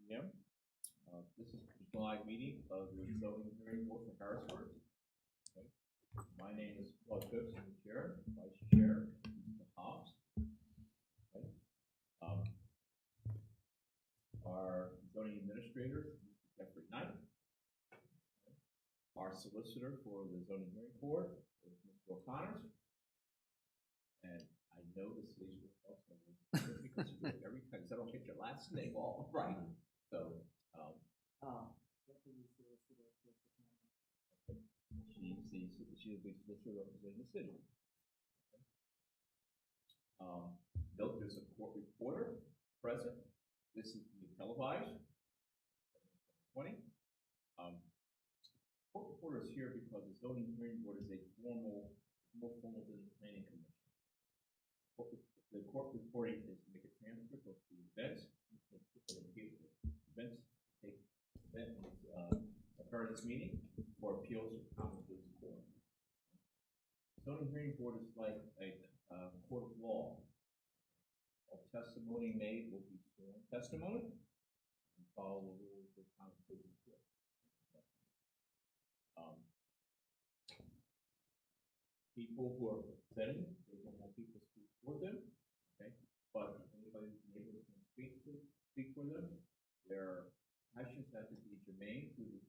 p.m. This is the July meeting of the zoning hearing board for Harrisburg. Okay. My name is Claude Phipps, I'm the chair, vice chair, Mr. Hobbs. Okay. Our zoning administrator, Mr. Jeffrey Knight. Our solicitor for the zoning hearing board is Mr. O'Connor. And I know this is your also because you do it every time, because I don't get your last name all right. So, she's the big solicitor representing the city. Okay. Note there's a court reporter present. This is being televised. 20. Court reporter is here because the zoning hearing board is a more formal than the planning commission. The court reporting is to make a transcript of the events, occurred at this meeting, or appeals or comments to the court. Zoning hearing board is like a court of law. All testimony made will be sworn testimony and follow the rules of comments to the court. People who are presenting, they can have people speak for them, okay? But anybody who's able to speak for them, their actions have to be germane to the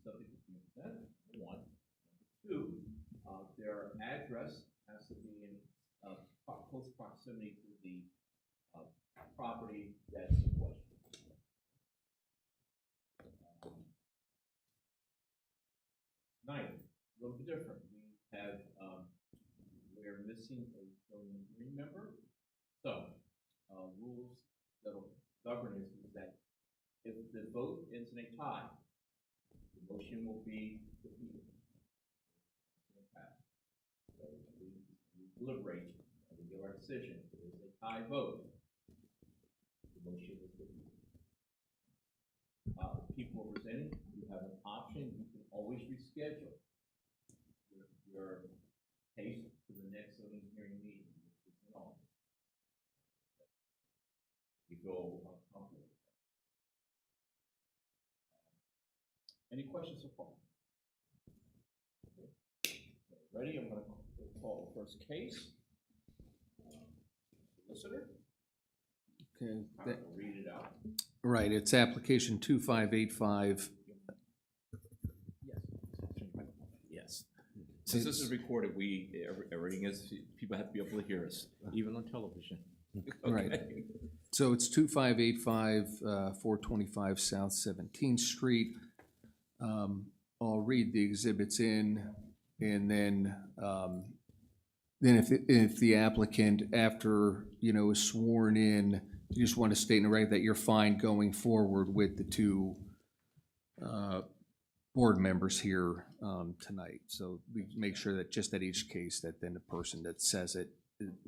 subject that's being presented. One. Two, their address has to be in close proximity to the property that's in question. Ninth, a little bit different. We have we're missing a zoning hearing member. So rules that will govern this is that if the vote ends in a tie, the motion will be defeated. So we deliberate and we give our decision. If it is a tie vote, the motion is defeated. People representing, you have an option. You can always reschedule your case to the next zoning hearing meeting, which is in August. You feel comfortable with that. Any questions so far? Okay. So ready? I'm going to call the first case. Solicitor. Okay. I'm going to read it out. Right. It's application 2585. Yes. Since this is recorded, everything is, people have to be able to hear us, even on television. Okay. Right. So it's 2585, 425 South 17th Street. I'll read the exhibits in, and then if the applicant, after is sworn in, you just want to state in the record that you're fine going forward with the two board members here tonight. So we make sure that just at each case that then the person that says it,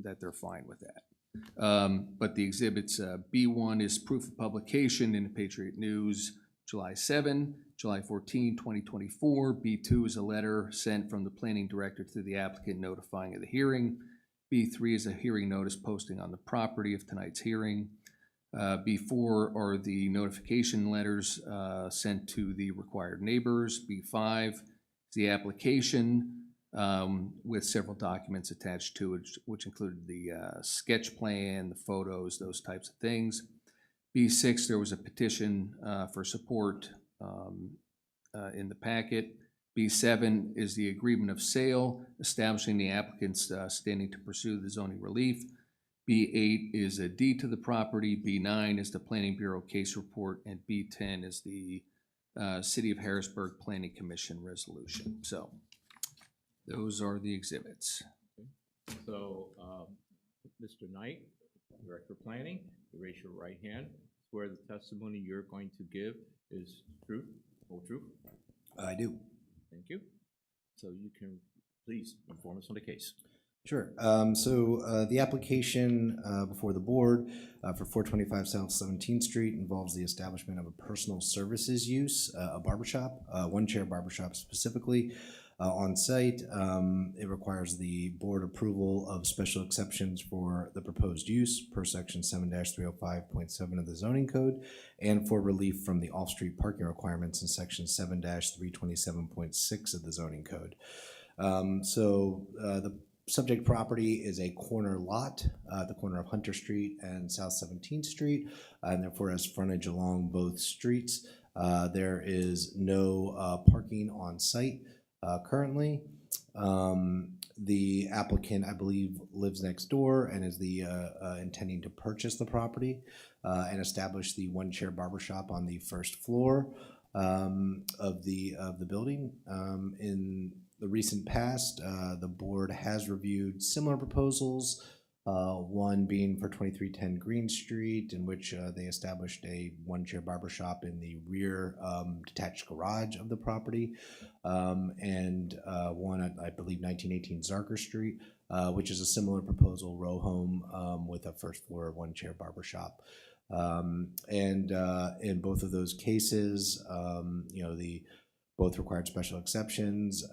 that they're fine with that. But the exhibits, B1 is proof of publication in the Patriot News, July 7, July 14, 2024. B2 is a letter sent from the planning director to the applicant notifying of the hearing. B3 is a hearing notice posting on the property of tonight's hearing. B4 are the notification letters sent to the required neighbors. B5 is the application with several documents attached to it, which included the sketch plan, the photos, those types of things. B6, there was a petition for support in the packet. B7 is the agreement of sale, establishing the applicant's standing to pursue the zoning relief. B8 is a deed to the property. B9 is the Planning Bureau case report, and B10 is the City of Harrisburg Planning Commission resolution. So those are the exhibits. Okay. So, Mr. Knight, Director of Planning, you raise your right hand. Swear the testimony you're going to give is true, whole truth? I do. Thank you. So you can please inform us on the case. Sure. The application before the board for 425 South 17th Street involves the establishment of a personal services use, a barbershop, one chair barbershop specifically. on site. It requires the board approval of special exceptions for the proposed use per section 7-305.7 of the zoning code, and for relief from the off-street parking requirements in section 7-327.6 of the zoning code. The subject property is a corner lot at the corner of Hunter Street and South 17th Street, and therefore has frontage along both streets. There is no parking on site currently. The applicant, I believe, lives next door and is intending to purchase the property and establish the one-chair barbershop on the first floor of the building. In the recent past, the board has reviewed similar proposals, one being for 2310 Green Street, in which they established a one-chair barbershop in the rear detached garage of the property, and one at, I believe, 1918 Zarker Street, which is a similar proposal, row home with a first floor one-chair barbershop. In both of those cases, both required special exceptions.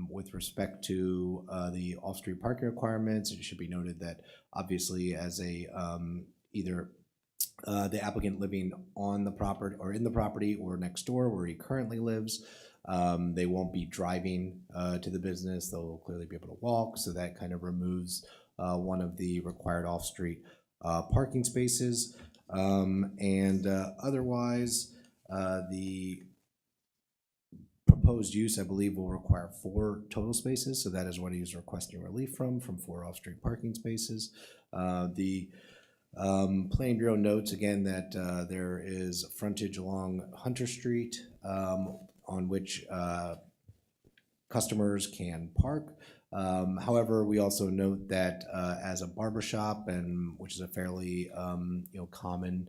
With respect to the off-street parking requirements, it should be noted that obviously as either the applicant living on the property or in the property or next door where he currently lives, they won't be driving to the business. They'll clearly be able to walk, so that kind of removes one of the required off-street parking spaces. Otherwise, the proposed use, I believe, will require 4 total spaces, so that is what he's requesting relief from 4 off-street parking spaces. The Planning Bureau notes again that there is frontage along Hunter Street on which customers can park. However, we also note that as a barbershop, and which is a fairly common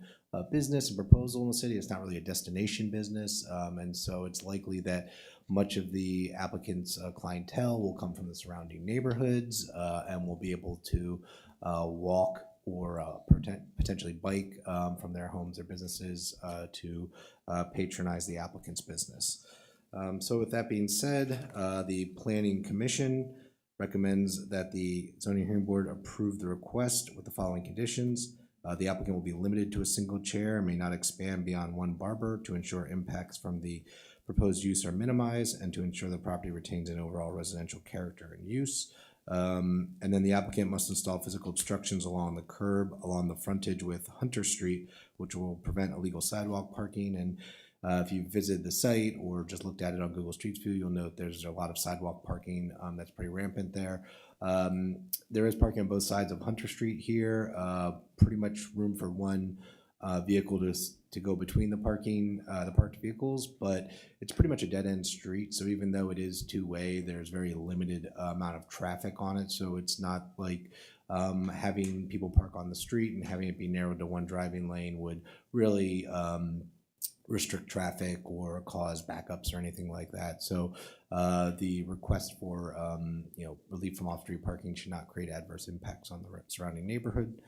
business and proposal in the city, it's not really a destination business, and so it's likely that much of the applicant's clientele will come from the surrounding neighborhoods and will be able to walk or potentially bike from their homes or businesses to patronize the applicant's business. So with that being said, the Planning Commission recommends that the Zoning Hearing Board approve the request with the following conditions. The applicant will be limited to a single chair and may not expand beyond 1 barber to ensure impacts from the proposed use are minimized and to ensure the property retains an overall residential character and use. And then the applicant must install physical obstructions along the curb, along the frontage with Hunter Street, which will prevent illegal sidewalk parking. And if you visited the site or just looked at it on Google Street View, you'll note there's a lot of sidewalk parking that's pretty rampant there. There is parking on both sides of Hunter Street here, pretty much room for 1 vehicle to go between the parked vehicles, but it's pretty much a dead-end street, so even though it is two-way, there's very limited amount of traffic on it, so it's not like having people park on the street and having it be narrowed to 1 driving lane would really restrict traffic or cause backups or anything like that. So the request for relief from off-street parking should not create adverse impacts on the surrounding neighborhood.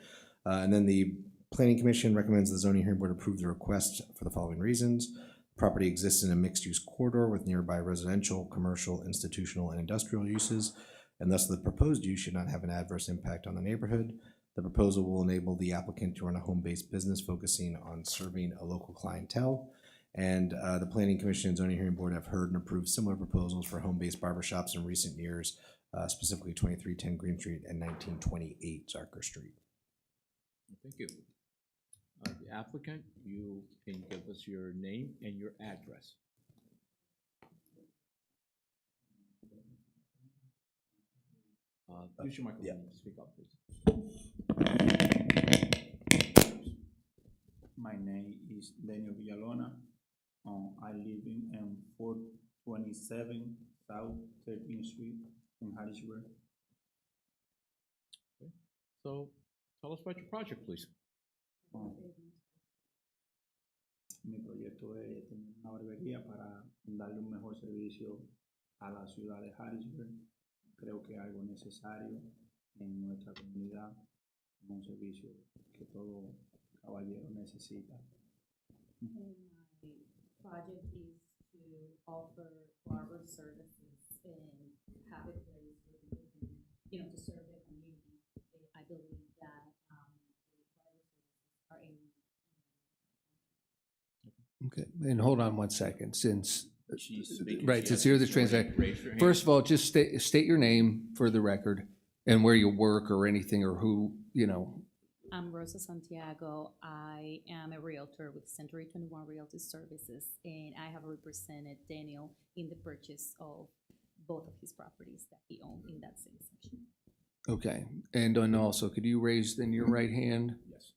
And then the Planning Commission recommends the Zoning Hearing Board approve the request for the following reasons. Property exists in a mixed-use corridor with nearby residential, commercial, institutional, and industrial uses, and thus the proposed use should not have an adverse impact on the neighborhood. The proposal will enable the applicant to run a home-based business focusing on serving a local clientele. And the Planning Commission and Zoning Hearing Board have heard and approved similar proposals for home-based barbershops in recent years, specifically 2310 Green Street and 1928 Zarker Street. Thank you. The applicant, you can give us your name and your address. Use your microphone. Yeah. Speak up, please. My name is Daniel Villalona. I live in 427 South 13th Street in Harrisburg. Okay. So tell us about your project, please. Mi proyecto es tener una barbería para darle un mejor servicio a la ciudad de Harrisburg. Creo que es algo necesario en nuestra comunidad, un servicio que todo caballero necesita. And my project is to offer barber services and have a place where people can, you know, to serve their community. I believe that barber services are in. Okay, and hold on one second, since, She's speaking. right, She since has you're to the swear in. translator. Raise your hand. First of all, just state your name for the record and where you work or anything, or who, you know. I'm Rosa Santiago. I am a realtor with Century 21 Realty Services, and I have represented Daniel in the purchase of both of his properties that he owned in that same section. Okay, and then also, could you raise then your right hand? Yes.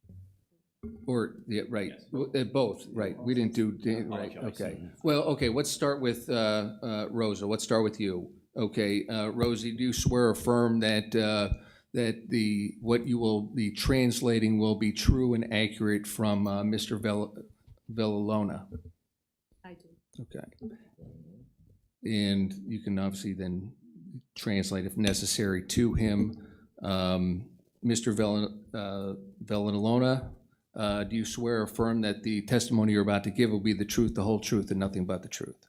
Or, yeah, right, Yes. Both, right, we didn't do, right, apologize. okay. Well, okay, let's start with Rosa, let's start with you. Okay, Rosie, do you swear or affirm that, that what you will be translating will be true and accurate from Mr. Villalona? I do. Okay. And you can obviously then translate if necessary to him. Mr. Villalona, do you swear or affirm that the testimony you're about to give will be the truth, the whole truth, and nothing but the truth?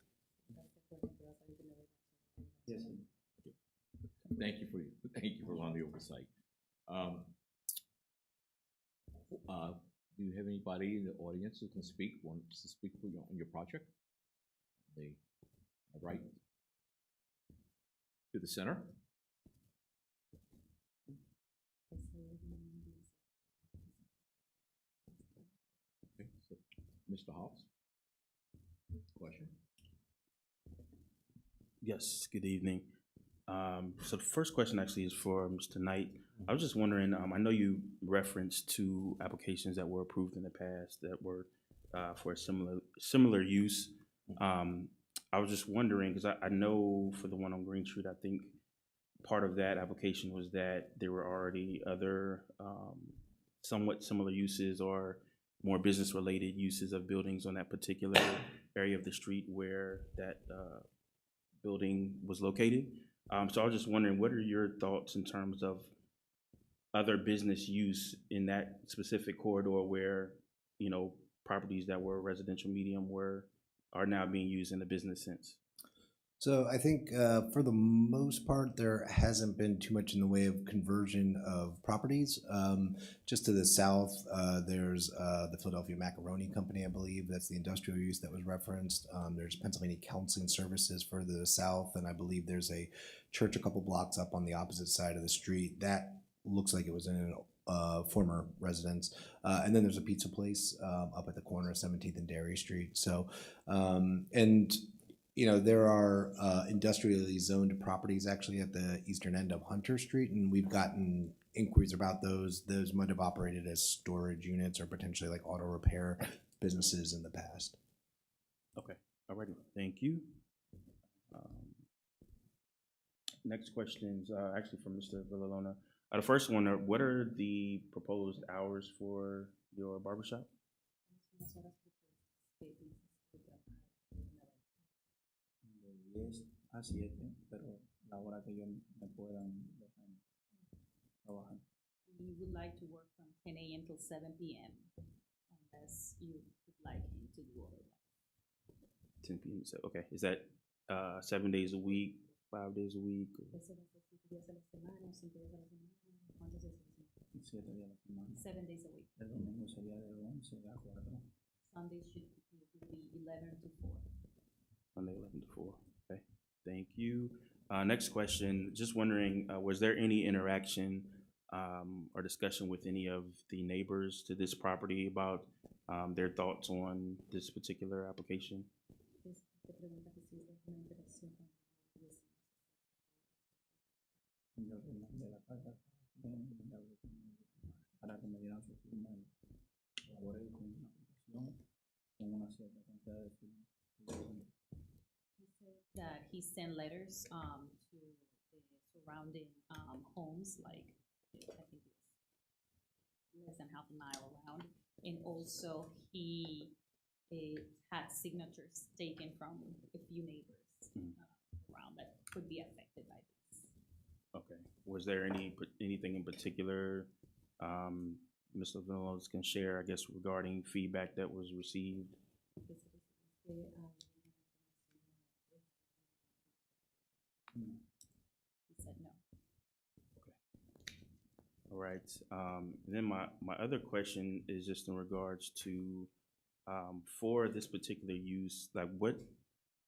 Yes, sir. Thank you for allowing the oversight. Do you have anybody in the audience who can speak, wants to speak for you on your project? They are right to the center. Okay, so Mr. Hobbs, question? Yes, good evening. So the first question actually is for Mr. Knight. I was just wondering, I know you referenced two applications that were approved in the past that were for a similar use. I was just wondering, because I know for the one on Green Street, I think part of that application was that there were already other somewhat similar uses or more business-related uses of buildings on that particular area of the street where that building was located. So I was just wondering, what are your thoughts in terms of other business use in that specific corridor where, you know, properties that were residential medium are now being used in a business sense? So I think for the most part, there hasn't been too much in the way of conversion of properties. Just to the south, there's the Philadelphia Macaroni Company, I believe. That's the industrial use that was referenced. There's Pennsylvania Counseling Services further to the south, and I believe there's a church a couple blocks up on the opposite side of the street. That looks like it was in a former residence. And then there's a pizza place up at the corner of 17th and Dairy Street. So, and you know, there are industrially zoned properties actually at the eastern end of Hunter Street, and we've gotten inquiries about those. Those might have operated as storage units or potentially like auto repair businesses in the past. Okay, all righty, thank you. Next questions, actually from Mr. Villalona. The first one, what are the proposed hours for your barbershop? De 10 a 7, pero la hora que ellos me puedan dejar trabajar. We would like to work from 10 a.m. till 7 p.m. unless you would like him to do otherwise. 10 p.m. So, okay, is that 7 days a week, 5 days a week? Or? 7 días a la semana, 5 días a la semana. ¿Cuántos días a la semana? 7 días a la semana. 7 days a week. El domingo sería de 11 a 4. Sunday should be 11 to 4. Sunday 11 to 4. Okay, thank you. Next question, just wondering, was there any interaction or discussion with any of the neighbors to this property about their thoughts on this particular application? Yo de la casa para que me dieran su firma y colaboré con una aplicación con una cierta cantidad de firmas. He said that he sent letters to the surrounding homes, like I think it's less than half a mile around, and also he had signatures taken from a few neighbors around that could be affected by this. Okay, was there anything in particular Mr. Villalobos can share, I guess, regarding feedback that was received? He said no. All right. Then my other question is just in regards to, for this particular use, like what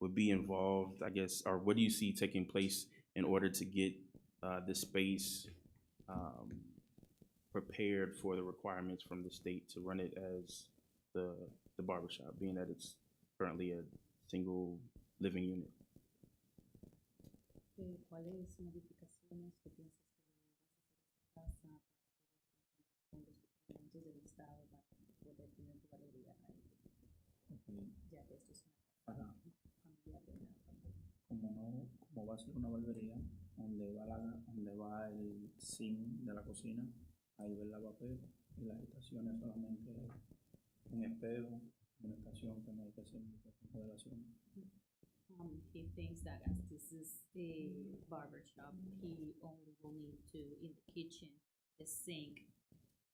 would be involved, I guess, or what do you see taking place in order to get the space prepared for the requirements from the state to run it as the barbershop, being that it's currently a single living unit? ¿Cuáles modificaciones que piensas que vas a hacer con los documentos del Estado para poder tener tu galería ahí? Ya que esto es Para, una familiar de una familia. como va a ser una barbería, donde va el zinc de la cocina, ahí va el lavaperos y las estaciones solamente un espejo, una estación que no hay que hacer muchas remodelaciones. He thinks that as this is a barber shop, he only will need to, in the kitchen, the sink,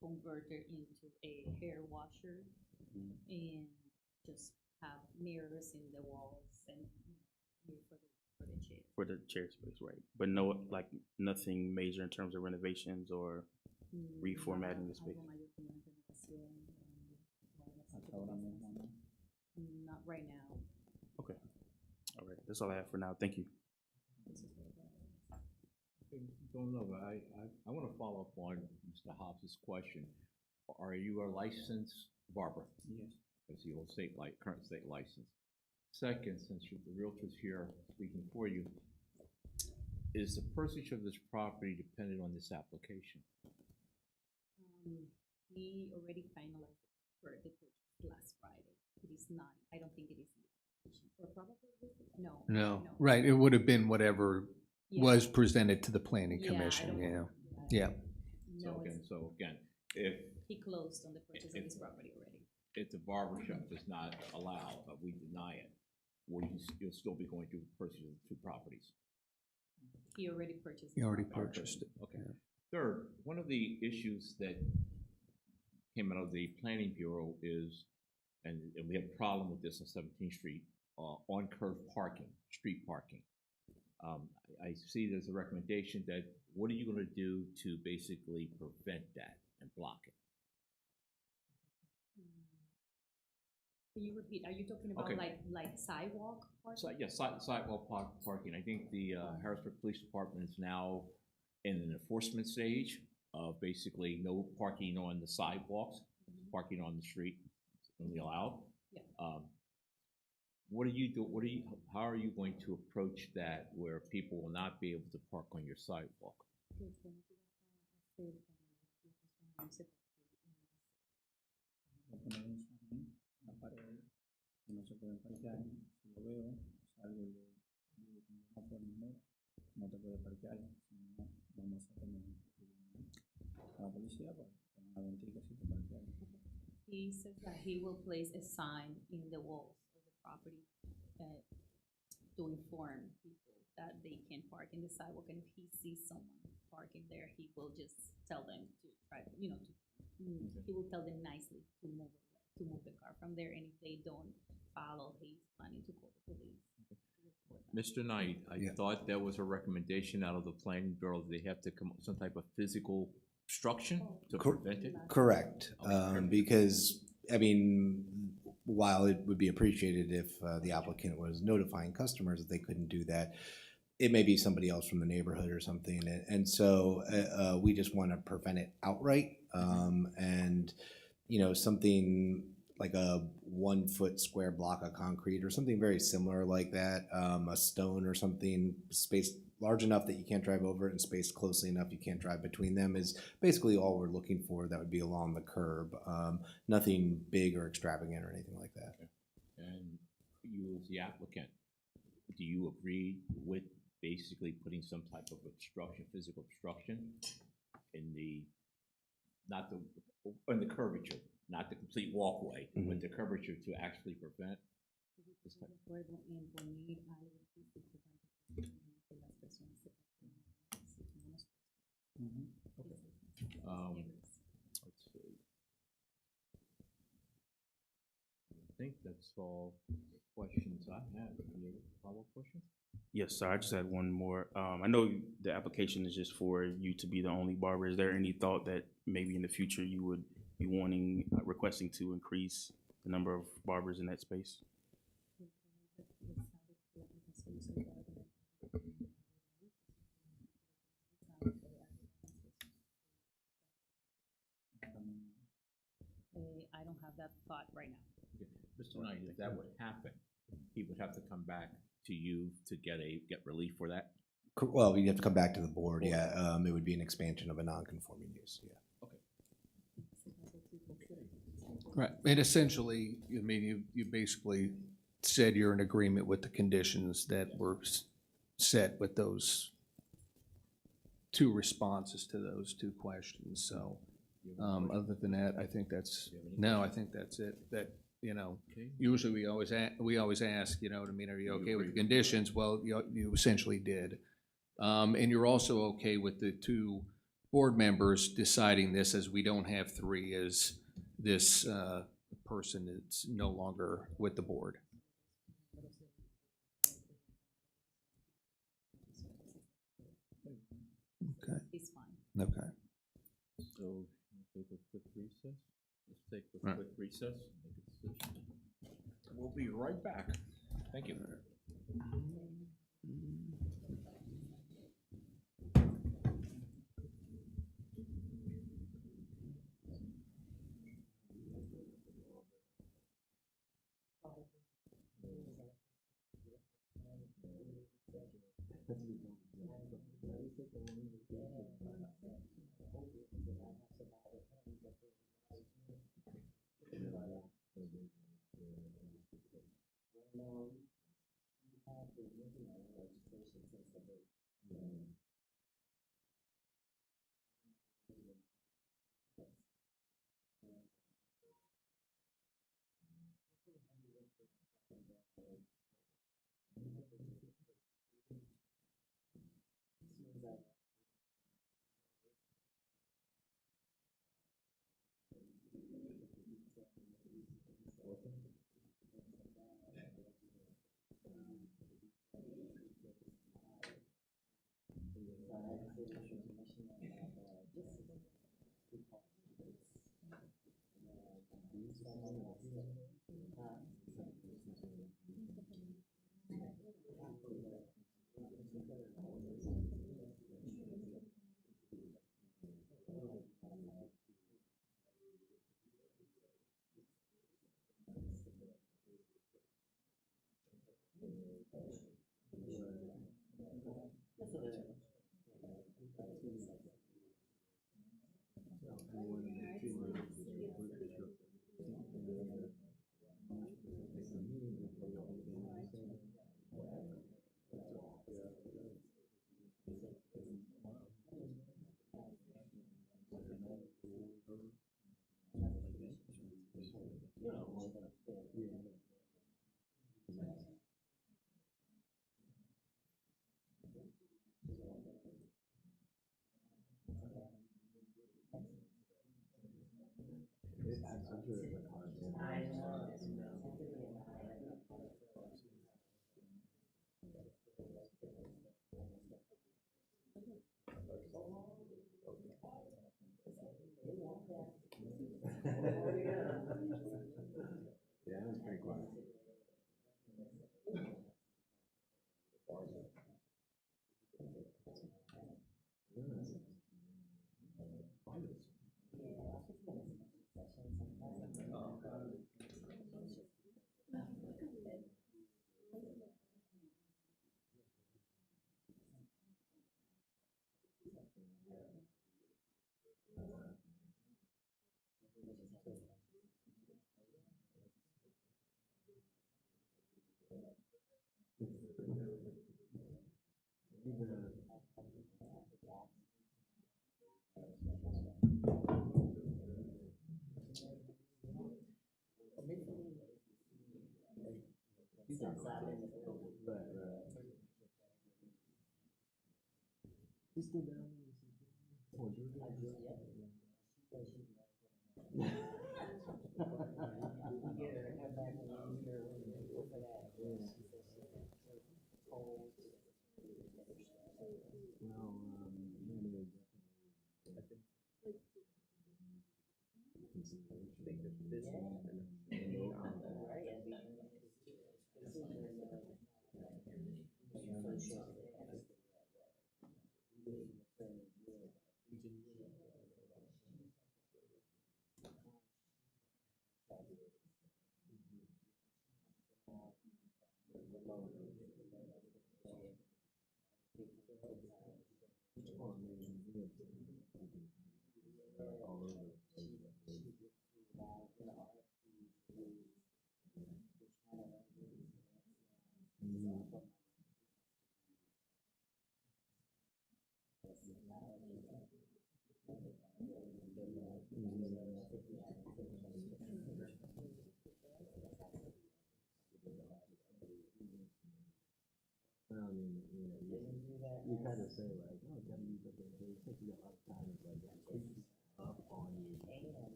convert it into a hair washer, and just have mirrors in the walls and for the chair. For the chair space, right? But no, like nothing major in terms of renovations or reformatting the space. Algo mayor como una renovación, o algo así Hasta que ahora piensas. mismo, ¿no? Not right now. Okay. All right. That's all I have for now. Thank you. Don't know, but I want to follow up on Mr. Hobbs's question. Are you a licensed barber? Yes. As the old current state license. Second, since you're the realtor's here speaking for you, is the purchase of this property dependent on this application? He already finalized for the purchase last Friday. It is not, I don't think it is in the application. Or probably, no. No, right, it would have been whatever Yeah. was presented to the planning Yeah, I commission, don't yeah. know. Yeah. No, So again, if he closed on the purchase of this property already. the barber shop does not allow, but we deny it, you'll still be going to purchase the two properties? He already purchased. He the already property. purchased it. Okay. Third, one of the issues that came out of the planning bureau is, and we have a problem with this on 17th Street, on-curve parking, street parking. I see there's a recommendation that, what are you gonna do to basically prevent that and block it? Can you repeat, are you talking about Okay. like sidewalk parking? So, yeah, sidewalk parking. I think the Harrisburg Police Department is now in an enforcement stage of basically no parking on the sidewalks, parking on the street, only allowed. Yeah. What how are you going to approach that where people will not be able to park on your sidewalk? Voy a poner un sign en la pared que no se pueden parquear. Si lo veo, salgo y le digo con una forma, no te puedes parquear, si no, vamos a tener a la policía para una ventica si te parqueas. He says that he will place a sign in the walls of the property to inform people that they can park in the sidewalk, and if he sees someone parking there, he will just tell them to try, he will tell them nicely to move the car from there, and if they don't follow, he's planning to call the police. Mr. Knight, I Yeah. thought that was a recommendation out of the planning bureau, they have to come up with some type of physical obstruction to prevent it? Correct, Okay. because, I mean, while it would be appreciated if the applicant was notifying customers that they couldn't do that, it may be somebody else from the neighborhood or something, and so we just want to prevent it outright, and, something like a 1 foot square block of concrete or something very similar like that, a stone or something spaced large enough that you can't drive over it and spaced closely enough you can't drive between them is basically all we're looking for. That would be along the curb, nothing big or extravagant or anything like that. And you as the applicant, do you agree with basically putting some type of obstruction, physical obstruction in the curvature, not the complete walkway, but the curvature to actually prevent? Let's see. I think that's all questions I have. Do you have follow-up questions? Yes, sir. I just had one more. I know the application is just for you to be the only barber. Is there any thought that maybe in the future you would be wanting, requesting to increase the number of barbers in that space? I don't have that thought right now. Mr. Knight, if that would happen, he would have to come back to you to get relief for that? Well, you have to come back to the board, yeah. It would be an expansion of a non-conforming use, yeah. Right, and essentially, I mean, you basically said you're in agreement with the conditions that were set with those two responses to those two questions, so, other than that, I think that's, no, I think that's it, that, you know, Okay. usually we always ask, you know what I mean, are you okay with the conditions? Well, you essentially did. And you're also okay with the two board members deciding this, as we don't have three, as this person is no longer with the board. Okay, It's fine. okay. So, take a quick recess? Let's take a Right. quick recess, make a decision. We'll be right back. Thank you.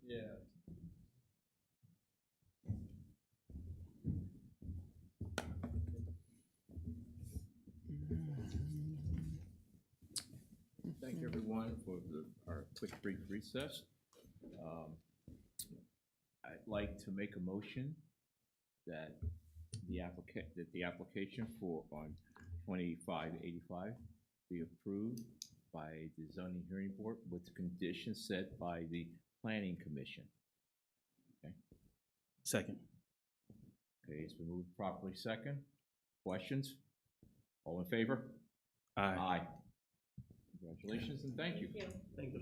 Yeah. Thank you, everyone, for our quick brief recess. I'd like to make a motion that the application for on 2585 be approved by the zoning hearing board with the conditions set by the planning commission. Second. Okay, it's been moved properly second. Questions? All in favor? Aye. Congratulations and thank you. Thank you.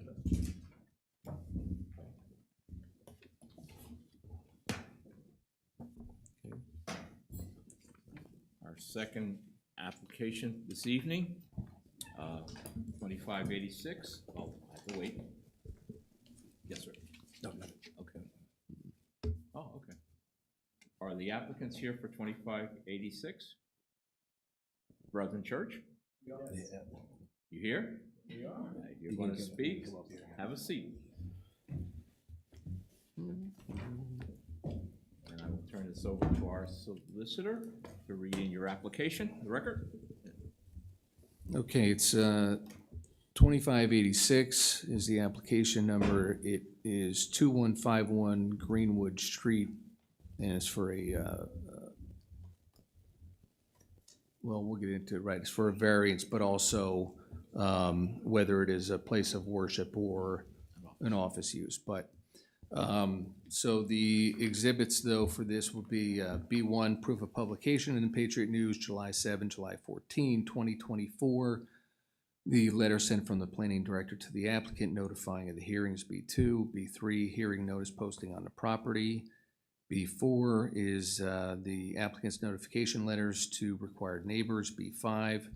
Our second application this evening, 2586. Oh, I have to wait. Yes, sir. No, okay. Oh, okay. Are the applicants here for 2586? Brethren Church? You here? We are. You're going to speak? Have a seat. And I will turn this over to our solicitor to read in your application, the record. Okay, it's 2586 is the application number. It is 2151 Greenwood Street, and it's for well, we'll get into it, right? It's for a variance, but also whether it is a place of worship or an office use. But so the exhibits, though, for this will be B1, proof of publication in the Patriot News, July 7, July 14, 2024. The letter sent from the planning director to the applicant notifying of the hearings, B2. B3, hearing notice posting on the property. B4 is the applicant's notification letters to required neighbors. B5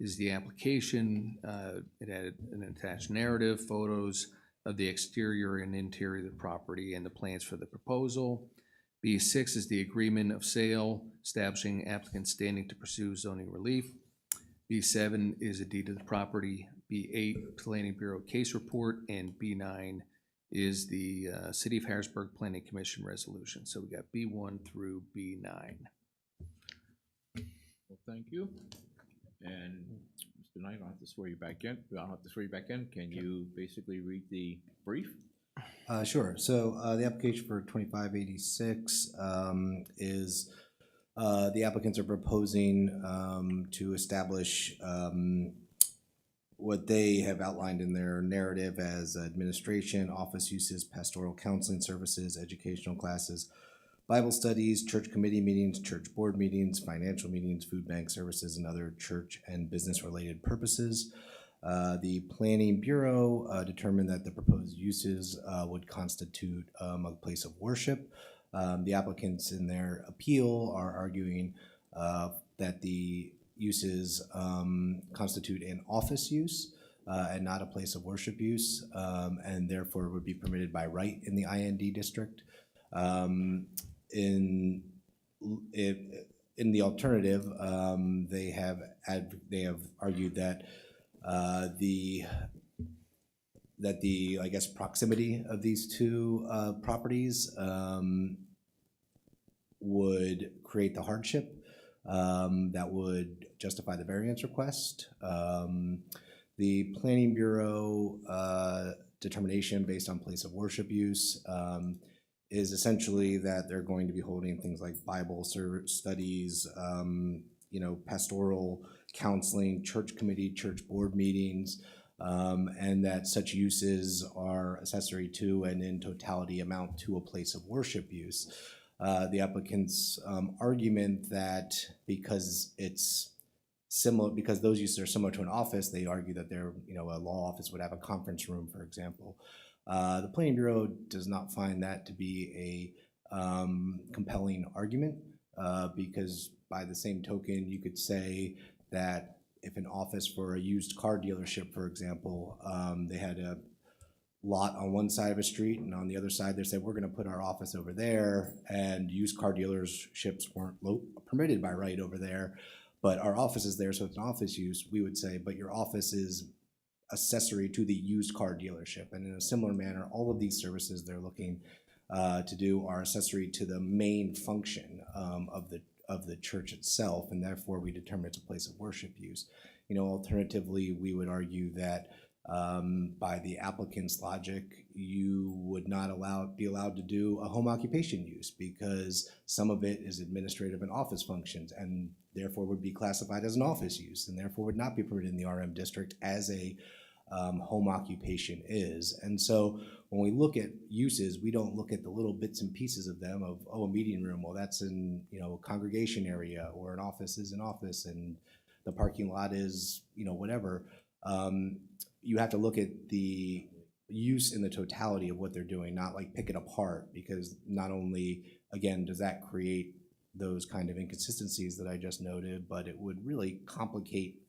is the application. It had an attached narrative, photos of the exterior and interior of the property and the plans for the proposal. B6 is the agreement of sale establishing applicant's standing to pursue zoning relief. B7 is a deed to the property. B8, Planning Bureau case report, and B9 is the City of Harrisburg Planning Commission resolution. So we got B1 through B9. Well, thank you. And Mr. Knight, I don't have to swear you back in. I don't have to swear you back in. Can you basically read the brief? Sure. So the application for 2586 is the applicants are proposing to establish what they have outlined in their narrative as administration, office uses, pastoral counseling services, educational classes, Bible studies, church committee meetings, church board meetings, financial meetings, food bank services, and other church and business related purposes. The Planning Bureau determined that the proposed uses would constitute a place of worship. The applicants in their appeal are arguing that the uses constitute an office use and not a place of worship use, and therefore would be permitted by right in the IND district. In the alternative, they have argued that the I guess proximity of these two properties would create the hardship that would justify the variance request. The Planning Bureau determination based on place of worship use is essentially that they're going to be holding things like Bible studies, pastoral counseling, church committee, church board meetings, and that such uses are accessory to and in totality amount to a place of worship use. The applicant's argument that because it's similar, because those uses are similar to an office, they argue that they're, a law office would have a conference room, for example. The Planning Bureau does not find that to be a compelling argument because by the same token, you could say that if an office for a used car dealership, for example, they had a lot on one side of a street and on the other side they said, we're going to put our office over there, and used car dealerships weren't permitted by right over there, but our office is there, so it's an office use, we would say, but your office is accessory to the used car dealership. And in a similar manner, all of these services they're looking to do are accessory to the main function of the church itself, and therefore we determine it's a place of worship use. Alternatively, we would argue that by the applicant's logic, you would not be allowed to do a home occupation use because some of it is administrative and office functions, and therefore would be classified as an office use, and therefore would not be permitted in the RM district as a home occupation is. And so when we look at uses, we don't look at the little bits and pieces of them of, a meeting room, well, that's in, a congregation area, or an office is an office, and the parking lot is, whatever. You have to look at the use in the totality of what they're doing, not like pick it apart, because not only, again, does that create those kind of inconsistencies that I just noted, but it would really complicate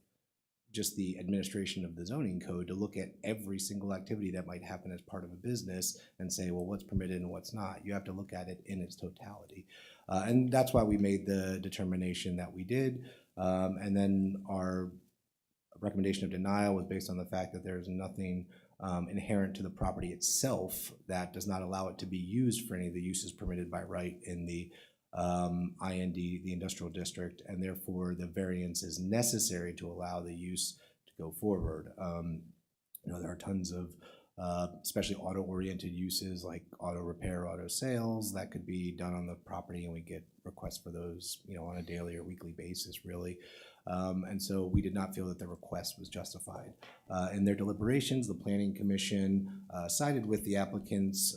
just the administration of the zoning code to look at every single activity that might happen as part of a business and say, well, what's permitted and what's not. You have to look at it in its totality. And that's why we made the determination that we did. And then our recommendation of denial was based on the fact that there's nothing inherent to the property itself that does not allow it to be used for any of the uses permitted by right in the IND, the industrial district, and therefore the variance is necessary to allow the use to go forward. There are tons of especially auto-oriented uses like auto repair, auto sales that could be done on the property, and we get requests for those on a daily or weekly basis, really. And so we did not feel that the request was justified. In their deliberations, the Planning Commission sided with the applicants,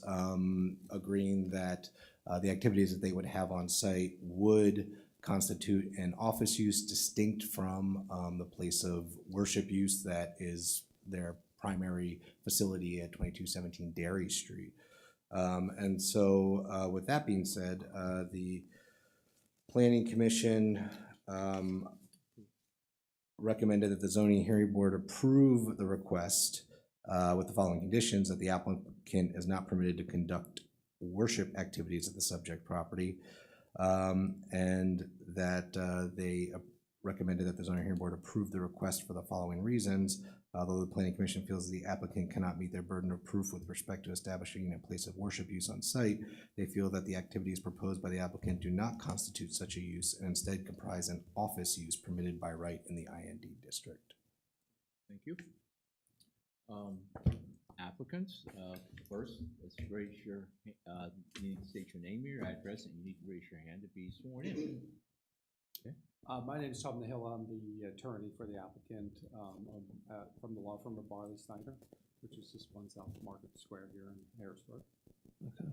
agreeing that the activities that they would have on site would constitute an office use distinct from the place of worship use that is their primary facility at 2217 Dairy Street. And so with that being said, the Planning Commission recommended that the Zoning Hearing Board approve the request with the following conditions: that the applicant is not permitted to conduct worship activities at the subject property, and that they recommended that the Zoning Hearing Board approve the request for the following reasons. Although the Planning Commission feels the applicant cannot meet their burden of proof with respect to establishing a place of worship use on site, they feel that the activities proposed by the applicant do not constitute such a use and instead comprise an office use permitted by right in the IND district. Thank you. Applicants, first, let's raise your, you need to state your name, your address, and you need to raise your hand to be sworn in. Okay. My name is Tom Nahill. I'm the attorney for the applicant from the law firm of Barley Snyder, which is just one south of Market Square here in Harrisburg. Okay.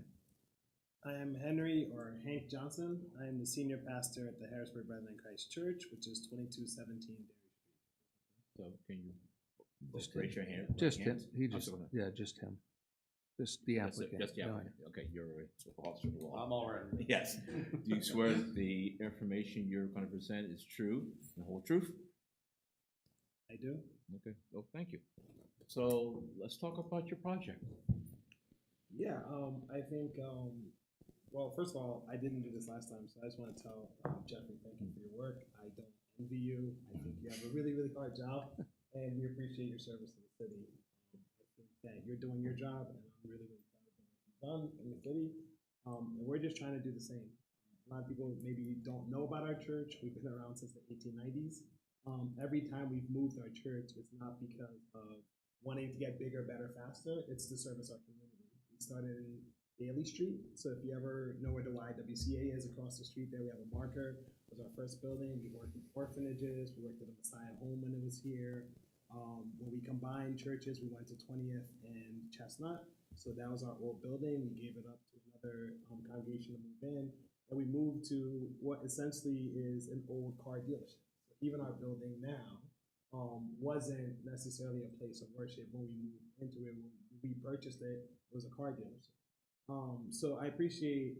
I am Henry, or Hank Johnson. I am the senior pastor at the Harrisburg Brethren Christ Church, which is 2217 Dairy Street. So can you Just Raise your hand. Just him, hands. he Oh, just, go ahead. yeah, just him. Just the That's it, applicant. Just the No, applicant. Okay, you're a officer of the law. I'm all right. Yes. Do you swear that the information you're gonna present is true, the whole truth? I do. Okay, oh, thank you. So let's talk about your project. Yeah, I think, well, first of all, I didn't do this last time, so I just want to tell Jeffrey, thank you for your work. I don't envy you. I think you have a really, really hard job, and we appreciate your service to the city. I think that you're doing your job, and I'm really, really proud of what you've done in the city. And we're just trying to do the same. A lot of people maybe don't know about our church. We've been around since the 1890s. Every time we've moved our church, it's not because of wanting to get bigger, better, faster. It's to service our community. We started in Daly Street. So if you ever know where the YWCA is across the street there, we have a marker. It was our first building. We worked with orphanages. We worked at the Messiah Home when it was here. When we combined churches, we went to 20th and Chestnut. So that was our old building. We gave it up to another congregation to move in. And we moved to what essentially is an old car dealership. So even our building now wasn't necessarily a place of worship when we moved into it. When we purchased it, it was a car dealership. So I appreciate,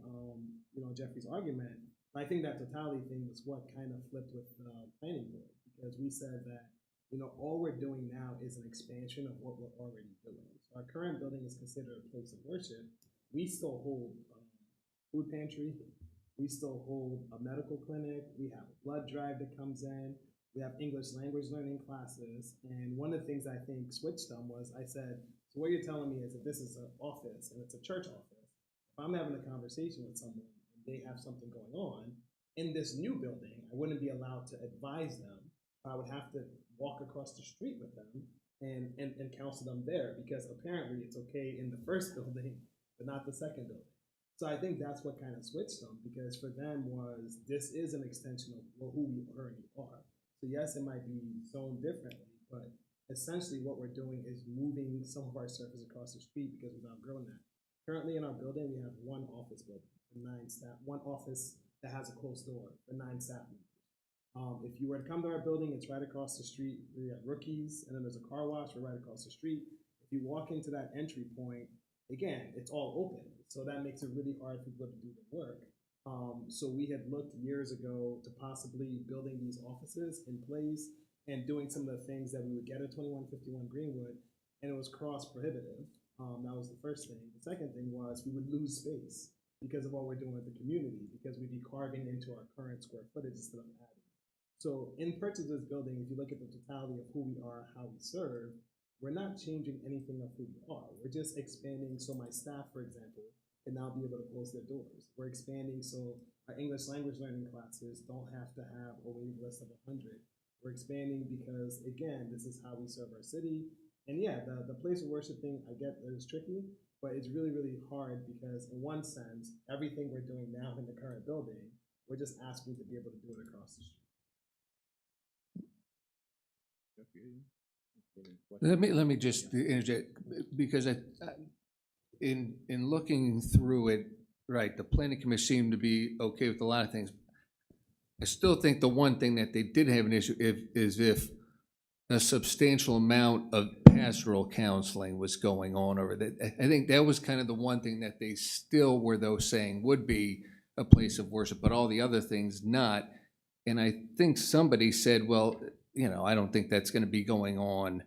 Jeffrey's argument. But I think that totality thing was what kind of flipped with the planning board, because we said that, all we're doing now is an expansion of what we're already doing. So our current building is considered a place of worship. We still hold food pantry. We still hold a medical clinic. We have a blood drive that comes in. We have English language learning classes. And one of the things I think switched them was I said, so what you're telling me is that this is an office and it's a church office. If I'm having a conversation with someone and they have something going on in this new building, I wouldn't be allowed to advise them. I would have to walk across the street with them and counsel them there, because apparently it's okay in the first building, but not the second building. So I think that's what kind of switched them, because for them was, this is an extension of who we already are. So yes, it might be zoned differently, but essentially what we're doing is moving some of our surface across the street because we've outgrown that. Currently in our building, we have one office building for 9 staff, one office that has a closed door for 9 staff members. If you were to come to our building, it's right across the street. We have Rookies, and then there's a car wash. We're right across the street. If you walk into that entry point, again, it's all open. So that makes it really hard for people to do their work. So we had looked years ago to possibly building these offices in place and doing some of the things that we would get at 2151 Greenwood, and it was cost prohibitive. That was the first thing. The second thing was we would lose space because of what we're doing with the community, because we'd be carving into our current square footage instead of adding. So in purchase of this building, if you look at the totality of who we are, how we serve, we're not changing anything of who we are. We're just expanding. So my staff, for example, can now be able to close their doors. We're expanding so our English language learning classes don't have to have a waiting list of 100. We're expanding because, again, this is how we serve our city. And yeah, the place of worship thing, I get that it's tricky, but it's really, really hard because in one sense, everything we're doing now in the current building, we're just asking to be able to do it across the street. Let me just interject, because in looking through it, right, the planning commission seemed to be okay with a lot of things. I still think the one thing that they did have an issue is if a substantial amount of pastoral counseling was going on over that. I think that was kind of the one thing that they still were, though, saying would be a place of worship, but all the other things not. And I think somebody said, well, I don't think that's going to be going on,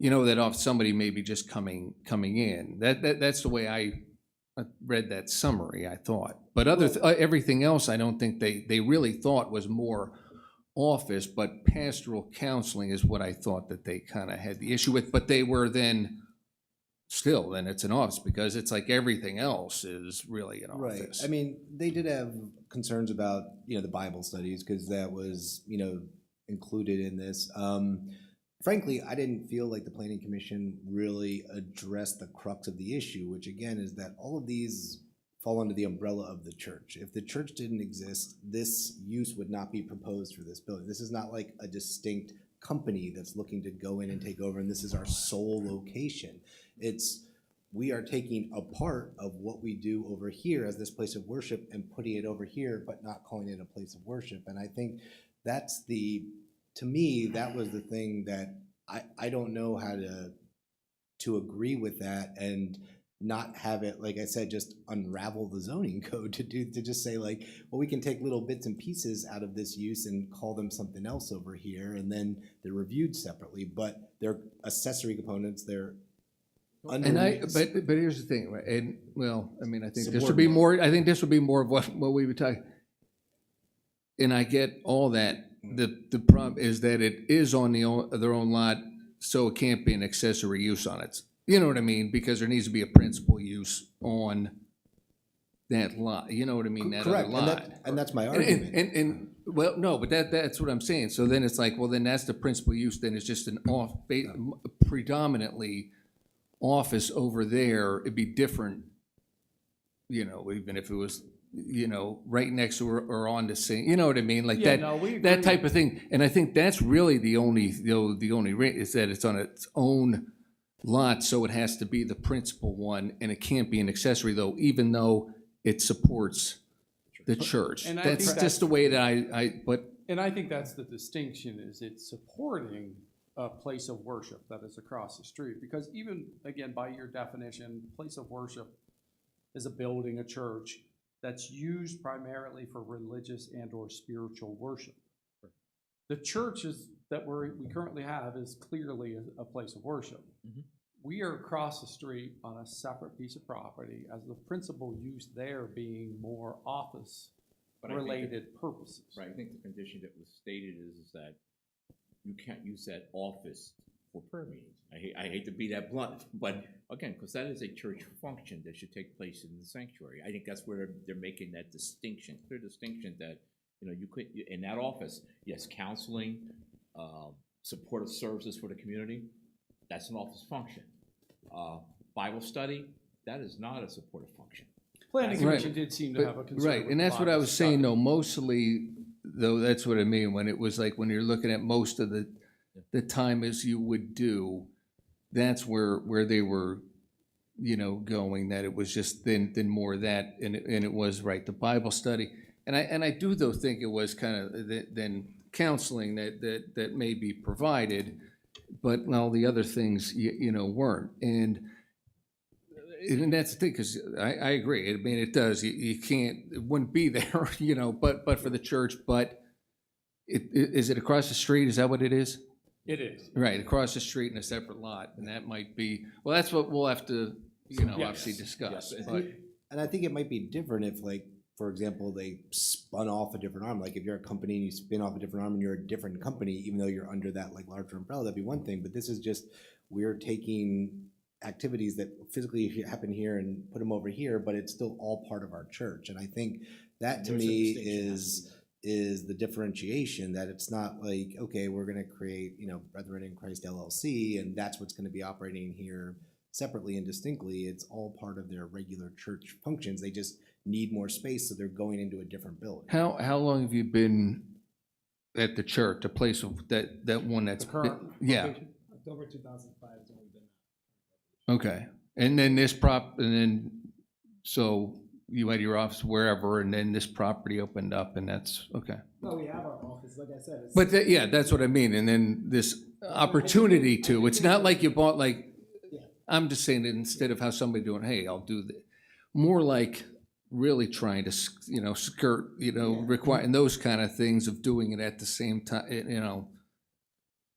that off somebody maybe just coming in. That's the way I read that summary, I thought. But everything else, I don't think they really thought was more office, but pastoral counseling is what I thought that they kind of had the issue with. But they were then it's an office, because it's like everything else is really an office. Right. I mean, they did have concerns about, the Bible studies, because that was, included in this. Frankly, I didn't feel like the Planning Commission really addressed the crux of the issue, which again is that all of these fall under the umbrella of the church. If the church didn't exist, this use would not be proposed for this building. This is not like a distinct company that's looking to go in and take over, and this is our sole location. We are taking a part of what we do over here as this place of worship and putting it over here, but not calling it a place of worship. And I think to me, that was the thing that I don't know how to agree with that and not have it, like I said, just unravel the zoning code to just say like, well, we can take little bits and pieces out of this use and call them something else over here, and then they're reviewed separately, but they're accessory components, they're under. But here's the thing, right? And well, I mean, I think this would be more. I think this would be more of what we would talk. And I get all that. The problem is that it is on their own lot, so it can't be an accessory use on it. You know what I mean? Because there needs to be a principal use on that lot. You know what I mean? That Correct, other lot. and that's my argument. And well, no, but that's what I'm saying. So then it's like, well, then that's the principal use. Then it's just an predominantly office over there. It'd be different, you know, even if it was, you know, right next to or on the same. You know what I mean? Like Yeah, that. no, we that agree. type of thing. And I think that's really the only is that it's on its own lot, so it has to be the principal one, and it can't be an accessory though, even though it supports the church. And I That's think just the way that but And I think that's the distinction, is it's supporting a place of worship that is across the street. Because even, again, by your definition, place of worship is a building, a church, that's used primarily for religious and or spiritual worship. The churches that we currently have is clearly a place of worship. Mhm. We are across the street on a separate piece of property, as the principal use there being more office But I think related purposes. Right, I think the condition that was stated is that you can't use that office for prayer meetings. I hate to be that blunt, but again, because that is a church function that should take place in the sanctuary. I think that's where they're making that distinction, clear distinction that, you know, you could, in that office, yes, counseling, supportive services for the community, that's an office function. Bible study, that is not a supportive function. Planning Right. Commission did seem to have a concern. right, with and that's what I Bible was saying study. though, mostly though, that's what I mean, when it was like, when you're looking at most of the time as you would do, that's where they were, you know, going, that it was just then more of that, and it was, right, the Bible study. And I do though think it was kind of then counseling that may be provided, but all the other things, you know, weren't. And that's the thing, because I agree. I mean, it does. You can't, it wouldn't be there, you know, but for the church. But is it across the street? Is that what it is? It is. Right, across the street in a separate lot, and that might be, well, that's what we'll have to, you know, Yes. obviously discuss. Yes. But And I think it might be different if, like, for example, they spun off a different arm. Like if you're a company and you spin off a different arm and you're a different company, even though you're under that like larger umbrella, that'd be one thing. But this is just, we're taking activities that physically happen here and put them over here, but it's still all part of our church. And I think that to There's a me distinction. is the differentiation, that it's not like, okay, we're gonna create, you know, Brethren in Christ LLC, and that's what's gonna be operating here separately and distinctly. It's all part of their regular church functions. They just need more space, so they're going into a different building. how long have you been at the church, the place of that one that's The current yeah, location? October 2005 is when we've been. okay, and then so you had your office wherever, and then this property opened up, and that's okay. No, we have our office, like I said. It's, But yeah, that's what I mean. And then this opportunity to, it's not like you bought like, Yeah. I'm just saying that instead of how somebody doing, hey, I'll do that, more like really trying to, you know, skirt, you know, Yeah. require, and those kind of things of doing it at the same time, you know.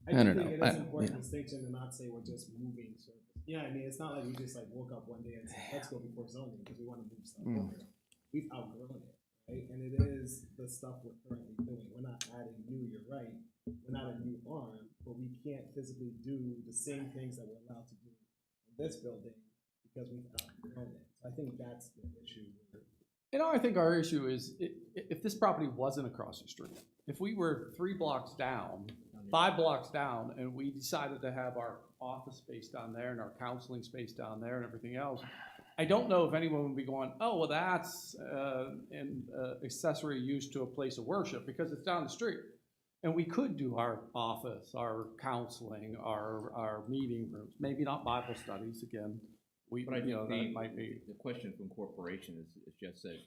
I do don't think know. it I- is an important yeah. distinction to not say we're just moving service. Yeah, I mean, it's not like we just like woke up one day and said, let's go before zoning because we want to move stuff over. We've outgrown it, right? And it is the stuff we're currently doing. We're not adding new, you're right. We're not a new arm, but we can't physically do the same things that we're allowed to do in this building because we've outgrown it. So I think that's the issue. You know, I think our issue is if this property wasn't across the street, if we were 3 blocks down, 5 blocks down, and we decided to have our office space down there and our counseling space down there and everything else, I don't know if anyone would be going, oh, well, that's an accessory use to a place of worship because it's down the street. And we could do our office, our counseling, our meeting rooms, maybe not Bible studies again. But I You know, think that might be. the question of incorporation is just that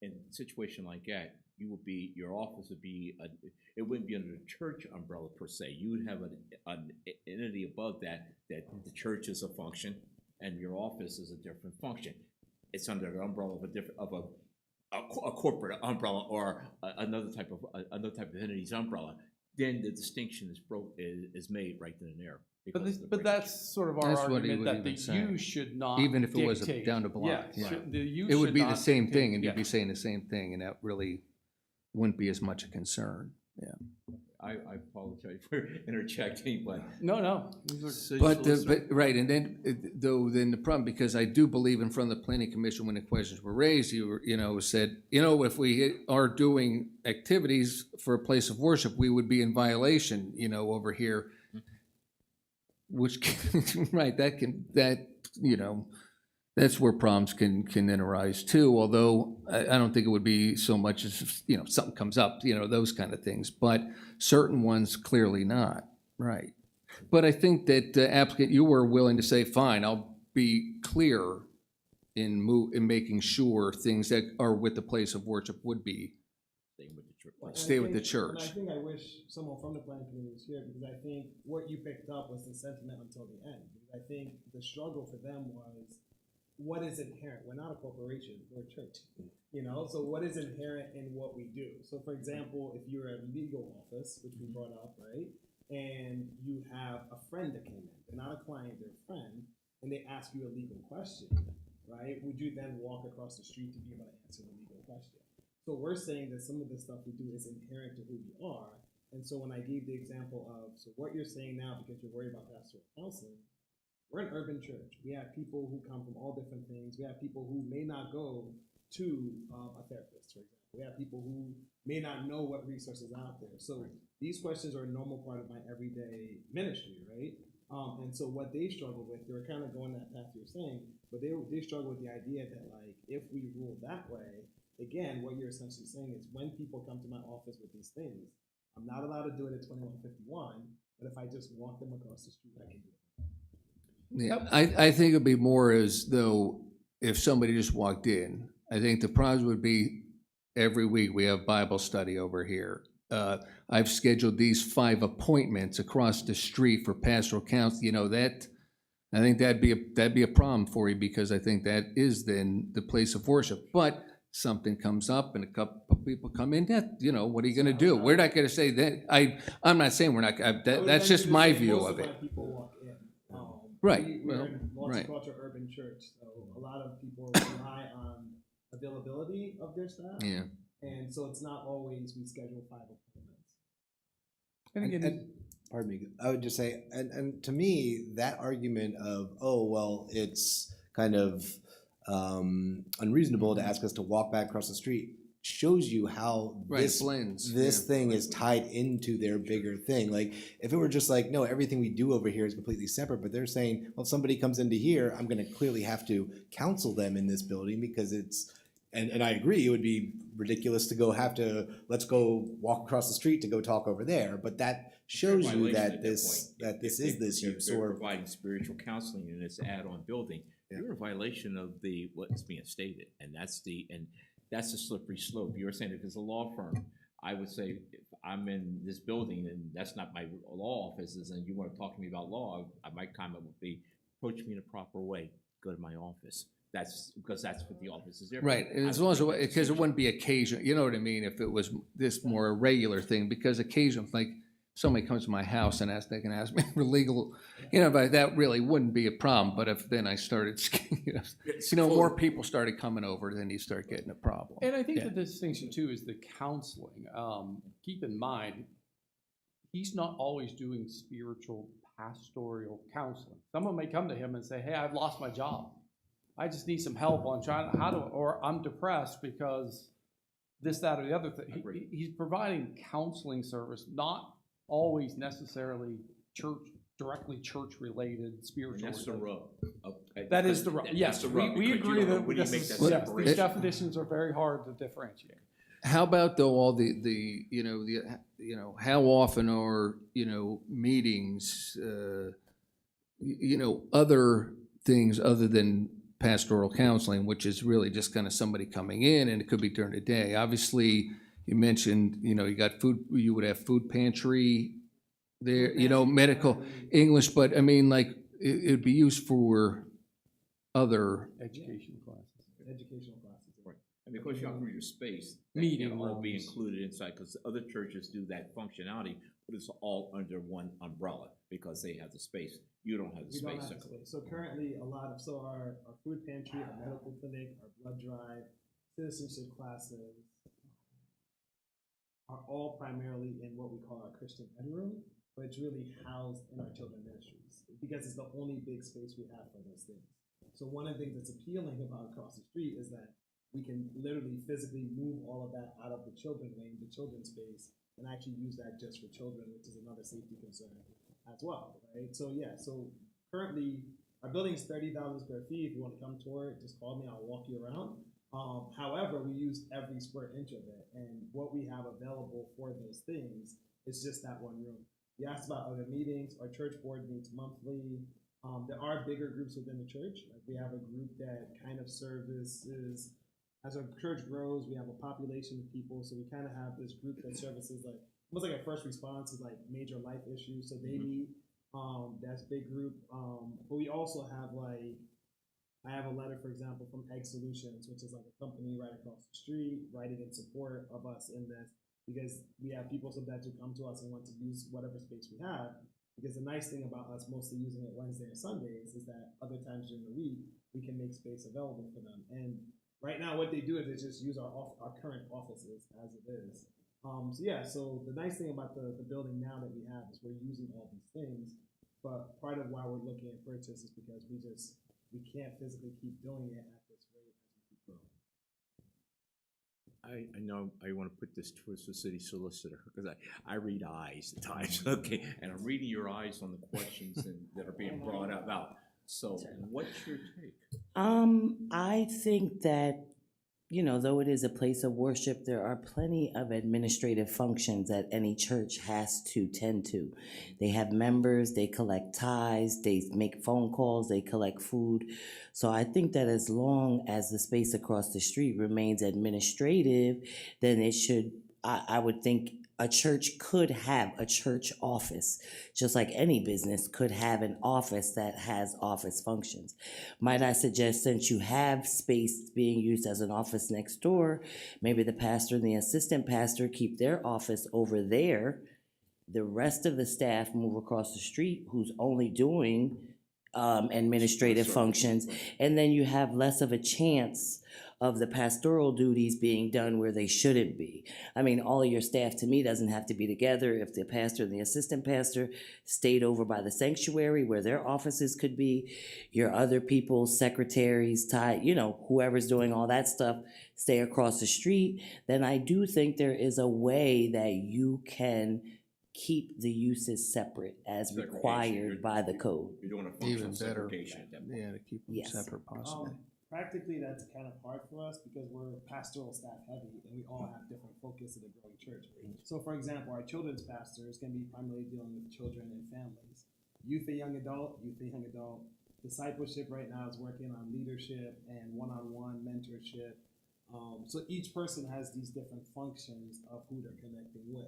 in a situation like that, your office would be, it wouldn't be under the church umbrella per se. You would have an entity above that the church is a function and your office is a different function. It's under the umbrella of a corporate umbrella or another type of entity's umbrella. Then the distinction is made right then and there. But that's sort of our That's what he argument, would that the even say. use should not Even if it was dictate. down to block, Yeah, yeah. the use It would should be the not same dictate. thing, and you'd be Yeah. saying the same thing, and that really wouldn't be as much a concern, yeah. I apologize for interjecting, but No, these are. But, right, and then, then the problem, because I do believe in front of the planning commission, when the questions were raised, said, if we are doing activities for a place of worship, we would be in violation, over here. Which, right, that's where problems can then arise too, although I don't think it would be so much as, something comes up, those kind of things, but certain ones clearly not, right? But I think that applicant, you were willing to say, fine, I'll be clear in making sure things that are with the place of worship would be, stay with the church. And I think I wish someone from the planning committee was here, because I think what you picked up was the sentiment until the end. Because I think the struggle for them was, what is inherent? We're not a corporation, we're a church, so what is inherent in what we do? So for example, if you're a legal office, which we brought up, right, and you have a friend that came in, they're not a client, they're a friend, and they ask you a legal question, right, would you then walk across the street to be able to answer the legal question? So we're saying that some of the stuff we do is inherent to who we are. And so when I gave the example of, so what you're saying now, because you're worried about pastoral counseling, we're an urban church. We have people who come from all different things. We have people who may not go to a therapist, for example. We have people who may not know what resources are out there. So these questions are a normal part of my everyday ministry, right? And so what they struggle with, they were kind of going that path you're saying, but they struggle with the idea that, like, if we rule that way, again, what you're essentially saying is when people come to my office with these things, I'm not allowed to do it at 2151, but if I just walk them across the street, I can do it. Yeah, I think it'd be more as though if somebody just walked in, I think the problem would be every week we have Bible study over here. I've scheduled these 5 appointments across the street for pastoral counsel, I think that'd be a problem for you, because I think that is then the place of worship. But something comes up and a couple of people come in, what are you gonna do? We're not gonna say that, I'm not saying we're not, that's just my view of it. People walk in. Right, We're a right. multicultural urban church, so a lot of people rely on availability of their staff. Yeah. And so it's not always we schedule 5 appointments. And again, And pardon me, I would just say, and to me, that argument of, it's kind of unreasonable to ask us to walk back across the street shows you how this blends. thing is tied into their bigger thing. Like, if it were just like, no, everything we do over here is completely separate, but they're saying, well, if somebody comes into here, I'm going to clearly have to counsel them in this building, because it's, and I agree, it would be ridiculous to let's go walk across the street to go talk over there, but that shows you that this is this use. Or Or providing spiritual counseling in this add-on building, you're in violation of what's being stated, and that's a slippery slope. You're saying if it's a law firm, I would say if I'm in this building and that's not my law offices, and you want to talk to me about law, my comment would be, approach me in a proper way, go to my office. That's because that's what the office is there for. Right, and as long as, because it wouldn't be occasional, you know what I mean, if it was this more a regular thing, because occasionally, like, somebody comes to my house and they can ask me for legal, but that really wouldn't be a problem, but if then I started, more people started coming over, then you start getting a problem. And I think Yeah. the distinction too is the counseling. Keep in mind, he's not always doing spiritual pastoral counseling. Someone may come to him and say, hey, I've lost my job. I just need some help on or I'm depressed because this, that, or the other thing. He's providing counseling service, not always necessarily directly church-related, spiritual. And that's the rub. That is the rub. Yes, we agree that when you make that these separation. definitions are very hard to differentiate. How about though all how often are meetings, other things other than pastoral counseling, which is really just kind of somebody coming in, and it could be during the day. Obviously, you mentioned, you know, you got food, you would have food pantry there, you know, medical, English, but I mean, like, it'd be used for other, Education classes. Educational classes. Right. And because you offer your space, that Meeting can all be rooms. included inside, because other churches do that functionality, but it's all under one umbrella, because they have the space. You don't have the We don't space. have the space. So currently, our food pantry, our medical clinic, our blood drive, citizenship classes are all primarily in what we call our Christian ed room, but it's really housed in our children ministries because it's the only big space we have for those things. So one of the things that's appealing about across the street is that we can literally physically move all of that out of the children lane, the children's space, and actually use that just for children, which is another safety concern as well, right? So yeah, so currently our building is 30,000 square feet. If you want to come tour it, just call me, I'll walk you around. However, we use every square inch of it, and what we have available for those things is just that one room. You asked about other meetings. Our church board meets monthly. There are bigger groups within the church. Like we have a group that kind of services, as our church grows, we have a population of people, so we kind of have this group that services like almost like a first response is like major life issues. So they meet. That's a big group. But we also have like, I have a letter, for example, from Egg Solutions, which is like a company right across the street, writing in support of us in this, because we have people sometimes who come to us and want to use whatever space we have. Because the nice thing about us mostly using it Wednesday and Sundays is that other times during the week, we can make space available for them. And right now, what they do is they just use our current offices as it is. So yeah, so the nice thing about the building now that we have is we're using all these things, but part of why we're looking at purchase is because we can't physically keep doing it at this rate as we keep growing. I know I want to put this towards the city solicitor, because I read eyes at times, okay? And I'm reading your eyes on the questions that are being brought about. So what's your take? I think that, you know, though it is a place of worship, there are plenty of administrative functions that any church has to tend to. They have members, they collect tithes, they make phone calls, they collect food. So I think that as long as the space across the street remains administrative, then it should, I would think a church could have a church office, just like any business could have an office that has office functions. Might I suggest, since you have space being used as an office next door, maybe the pastor and the assistant pastor keep their office over there. The rest of the staff move across the street, who's only doing administrative functions, and then you have less of a chance of the pastoral duties being done where they shouldn't be. I mean, all of your staff to me doesn't have to be together. If the pastor and the assistant pastor stayed over by the sanctuary where their offices could be, your other people, secretaries, you know, whoever's doing all that stuff, stay across the street, then I do think there is a way that you can keep the uses separate as required by the code. You're doing a even functional better, segregation at that point. yeah, to keep them Yes. separate possibly. Practically, that's kind of hard for us because we're pastoral staff heavy and we all have different focus in a growing church. So, for example, our children's pastor is going to be primarily dealing with children and families. Youth and young adult, Discipleship right now is working on leadership and one-on-one mentorship. So each person has these different functions of who they're connecting with.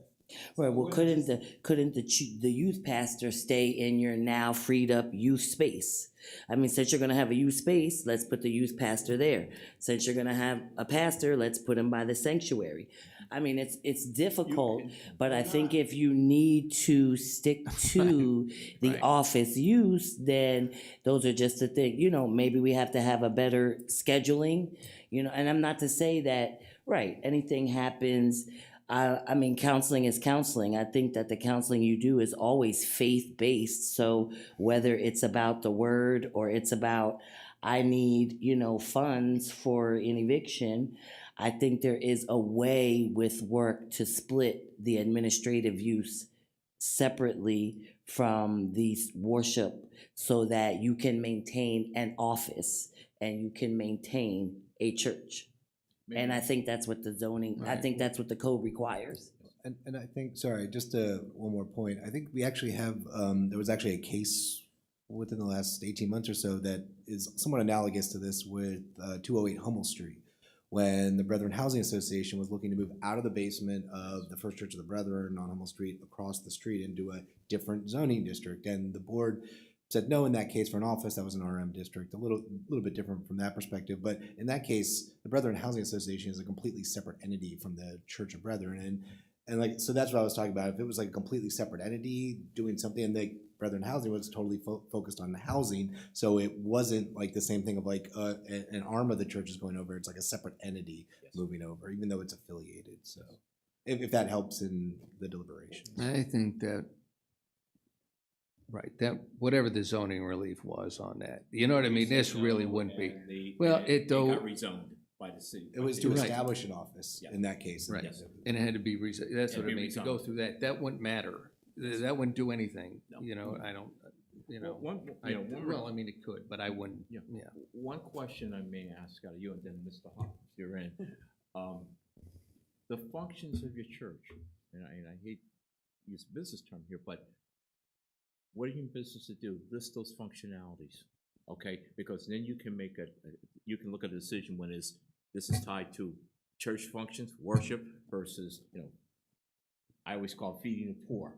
Right, well, couldn't the youth pastor stay in your now freed up youth space? I mean, since you're gonna have a youth space, let's put the youth pastor there. Since you're gonna have a pastor, let's put him by the sanctuary. I mean, it's difficult, but I think if you need to stick to the Right. office use, then those are just the thing, you know, maybe we have to have a better scheduling, you know, and I'm not to say that, right, anything happens. I mean, counseling is counseling. I think that the counseling you do is always faith-based. So whether it's about the word or it's about, I need, you know, funds for an eviction, I think there is a way with work to split the administrative use separately from the worship so that you can maintain an office and you can maintain a church. And I think that's what the zoning, I Right. think that's what the code requires. And I think, sorry, just one more point. I think we actually have, there was actually a case within the last 18 months or so that is somewhat analogous to this with 208 Hummel Street, when the Brethren Housing Association was looking to move out of the basement of the First Church of the Brethren on Hummel Street across the street into a different zoning district. And the board said no in that case for an office. That was an RM district, a little bit different from that perspective. But in that case, the Brethren Housing Association is a completely separate entity from the Church of Brethren. And like, so that's what I was talking about. If it was like a completely separate entity doing something, and the Brethren Housing was totally focused on the housing, so it wasn't like the same thing of like an arm of the church is going over. It's like a separate entity moving over, even though it's affiliated. So if that helps in the deliberations. I think that, right, that whatever the zoning relief was on that, you know what I mean? This really wouldn't be. Well, it though. They got rezoned by the city. It was to Right. establish an office in that case. Right, Yes. and it had to be, that's Had what to I be mean, to go rezoned. through that, that wouldn't matter. That wouldn't do anything, No. you know, I don't, you know. One I mean, it could, but I wouldn't, Yeah. yeah. One question I may ask out of you, and then Mr. Hopkins, you're in. The functions of your church, and I hate to use a business term here, but what are you in business to do? List those functionalities, okay? Because then you can make you can look at a decision when this is tied to church functions, worship versus, I always call feeding the poor.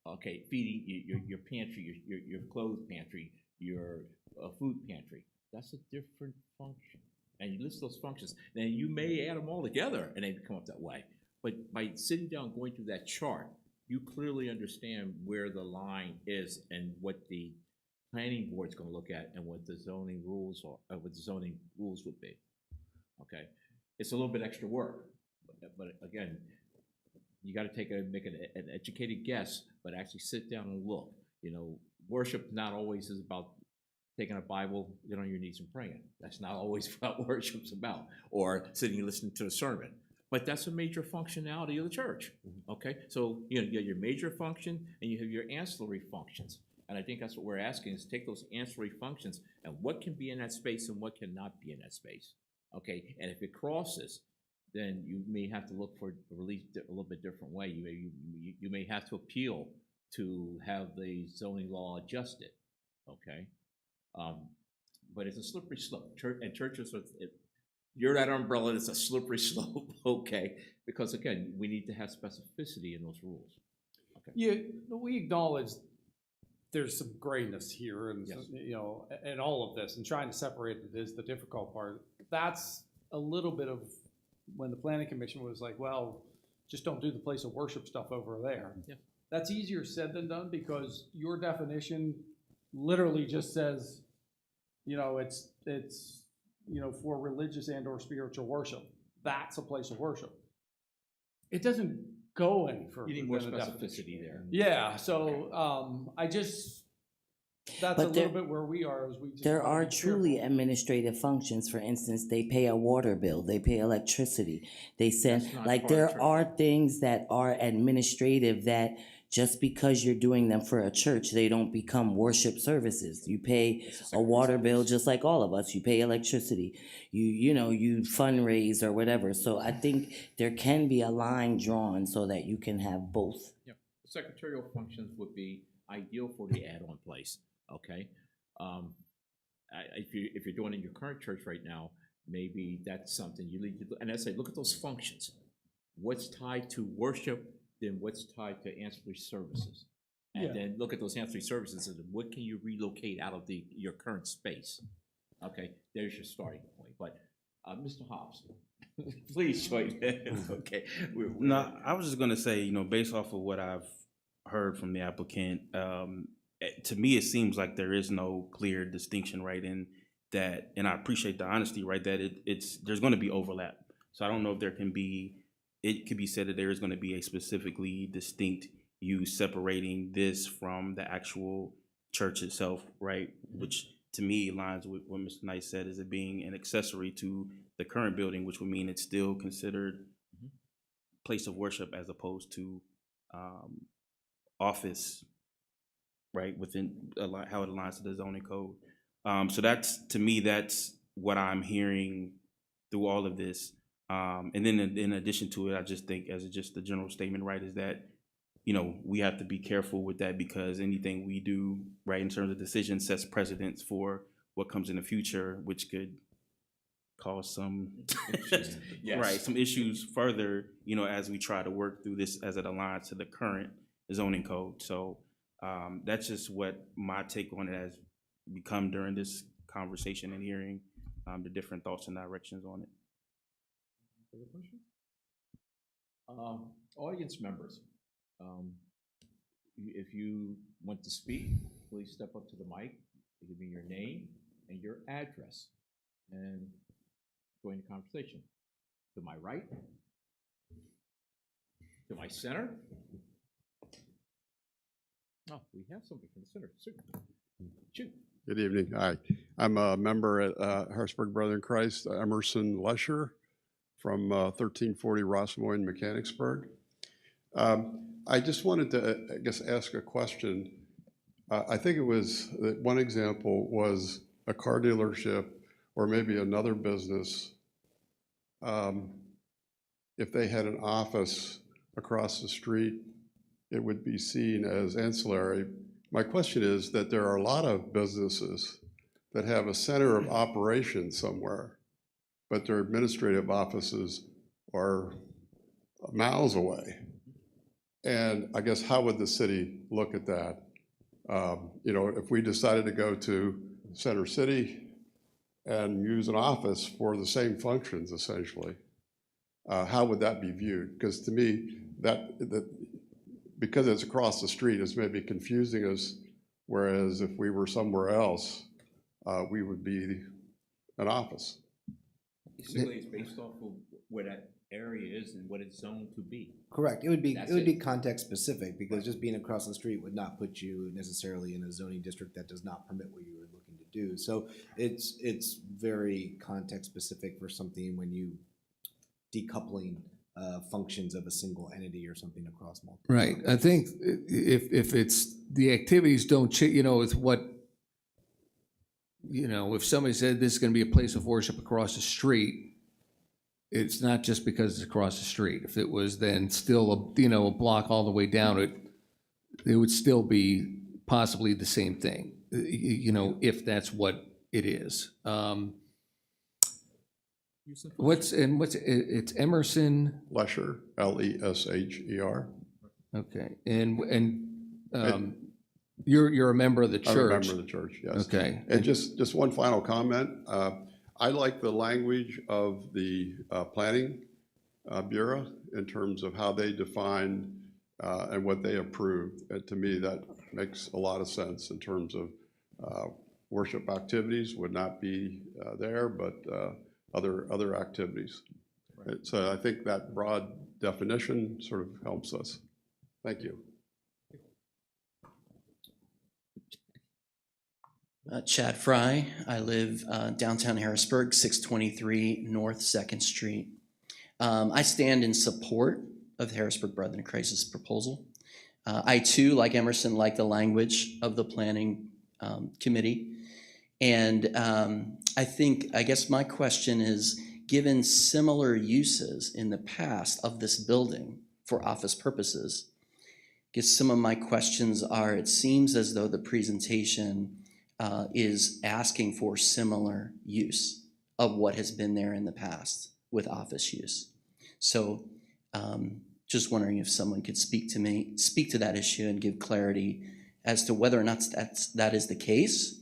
Okay, feeding your pantry, your clothes pantry, your food pantry. That's a different function. And you list those functions. Then you may add them all together and they come up that way. But by sitting down and going through that chart, you clearly understand where the line is and what the planning board's going to look at and what the zoning rules are, what the zoning rules would be. Okay, it's a little bit extra work, but again, you got to make an educated guess, but actually sit down and look. Worship not always is about taking a Bible, get on your knees and praying. That's not always what worship's about, or sitting and listening to a sermon. But that's a major functionality of the church. Okay, so you have your major function and you have your ancillary functions. And I think that's what we're asking is take those ancillary functions and what can be in that space and what cannot be in that space. Okay, and if it crosses, then you may have to look for relief a little bit different way. You may have to appeal to have the zoning law adjusted. Okay, but it's a slippery slope. Churches are. You're that umbrella. It's a slippery slope. Okay, because again, we need to have specificity in those rules. Okay. Yeah, we acknowledge there's some grayness here, and Yes. and all of this, and trying to separate it is the difficult part. That's a little bit of when the planning commission was like, well, just don't do the place of worship stuff over there. Yeah. That's easier said than done because your definition literally just says, it's for religious and or spiritual worship. That's a place of worship. It doesn't go any further. You need more than a definition. specificity there. Yeah, so that's But a little bit where we are. Is we just There wanna are be truly careful. administrative functions. For instance, they pay a water bill, they pay electricity, they send, That's not like, part of there church. are things that are administrative that just because you're doing them for a church, they don't become worship services. You pay a water bill just like all of us. You pay electricity. You fundraise or whatever. So I think there can be a line drawn so that you can have both. Yeah, secretarial functions would be ideal for the add-on place. Okay, if you're doing it in your current church right now, maybe that's something you need to do. And I say, look at those functions. What's tied to worship, then what's tied to ancillary services, and Yeah. then look at those ancillary services and what can you relocate out of your current space. Okay, there's your starting point. But Mr. Hobbs, please join in. Okay, No, I was just gonna say, based off of what I've heard from the applicant, to me, it seems like there is no clear distinction, right, in that, and I appreciate the honesty, right, that there's gonna be overlap. So I don't know if it could be said that there is gonna be a specifically distinct use separating this from the actual church itself, right, which to me aligns with what Mr. Knight said, as it being an accessory to the current building, which would mean it's still considered place of worship as opposed to office, right, within how it aligns to the zoning code. So to me, that's what I'm hearing through all of this. And then in addition to it, I just think as just the general statement, right, is that you know, we have to be careful with that because anything we do, right, in terms of decisions sets precedents for what comes in the future, which could cause some, Yes. right, some issues further, you know, as we try to work through this as it aligns to the current zoning code. So that's just what my take on it has become during this conversation and hearing the different thoughts and directions on it. Other questions? Audience members, if you want to speak, please step up to the mic, give me your name and your address, and join the conversation. To my right, to my center. Oh, we have somebody from the center. Shoot. Good evening. Hi. I'm a member at Harrisburg Brethren Christ, Emerson Lesher from 1340 Rossmoyne, Mechanicsburg. I just wanted to, I guess, ask a question. I think it was, one example was a car dealership or maybe another business. If they had an office across the street, it would be seen as ancillary. My question is that there are a lot of businesses that have a center of operations somewhere, but their administrative offices are miles away. And I guess how would the city look at that? You know, if we decided to go to Center City and use an office for the same functions, essentially, how would that be viewed? Because to me, that because it's across the street, it's maybe confusing us, whereas if we were somewhere else, we would be an office. Basically, it's based off of where that area is and what it's zoned to be. Correct. It would be That's it would be it. context specific because just being across the street would not put you necessarily in a zoning district that does not permit what you were looking to do. So it's very context specific for something when you decoupling functions of a single entity or something across multiple. Right. I think if it's the activities don't change, you know, with what, you know, if somebody said this is going to be a place of worship across the street, it's not just because it's across the street. If it was then still a, you know, a block all the way down, it would still be possibly the same thing, you know, if that's what it is. It's Emerson. Lesher, Lesher. Okay, and you're a member of the church. I'm a member of the church, yes. Okay. And just one final comment. I like the language of the Planning Bureau in terms of how they define and what they approved. And to me, that makes a lot of sense in terms of worship activities would not be there, but other activities. Right. So I think that broad definition sort of helps us. Thank you. Chad Fry. I live downtown Harrisburg, 623 North 2nd Street. I stand in support of the Harrisburg Brethren Crisis proposal. I too, like Emerson, like the language of the planning committee. And I guess my question is, given similar uses in the past of this building for office purposes, I guess some of my questions are, it seems as though the presentation is asking for similar use of what has been there in the past with office use. So just wondering if someone could speak to that issue and give clarity as to whether or not that is the case,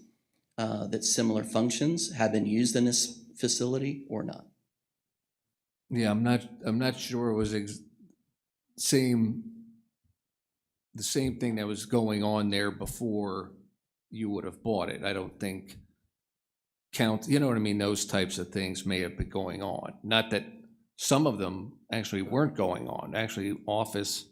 that similar functions have been used in this facility or not. Yeah, I'm not sure it was the same thing that was going on there before you would have bought it. I don't think you know what I mean? Those types of things may have been going on. Not that some of them actually weren't going on. Actually, office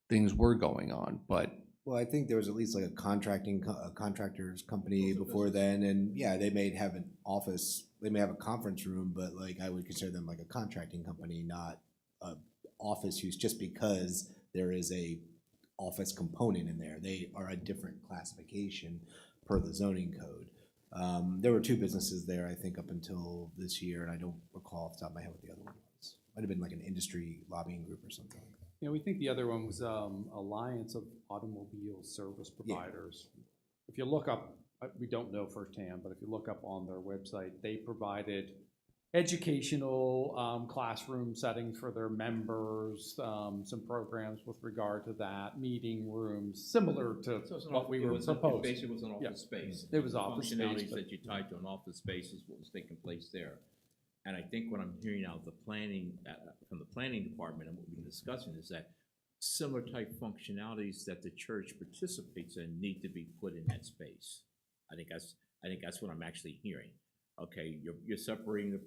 things were going on, but. Well, I think there was at least like a contractor's company before then, and yeah, they may have an office, they may have a conference room, but like I would consider them like a contracting company, not a office use, just because there is a office component in there. They are a different classification per the zoning code. There were two businesses there, I think, up until this year, and I don't recall off the top of my head what the other one was. Might have been like an industry lobbying group or something like that. Yeah, we think the other one was Alliance of Automobile Service Providers. If you look up, we don't know firsthand, but if you look up on their website, they provided educational classroom settings for their members, some programs with regard to that, meeting rooms, similar to So it's an what we were It proposing. basically was an Yeah. office space. It was The office space, functionalities but- that you tied to an office space is what was taking place there. And I think what I'm hearing out of the planning, from the planning department and what we've been discussing is that similar type functionalities that the church participates in need to be put in that space. I think that's what I'm actually hearing. Okay, you're separating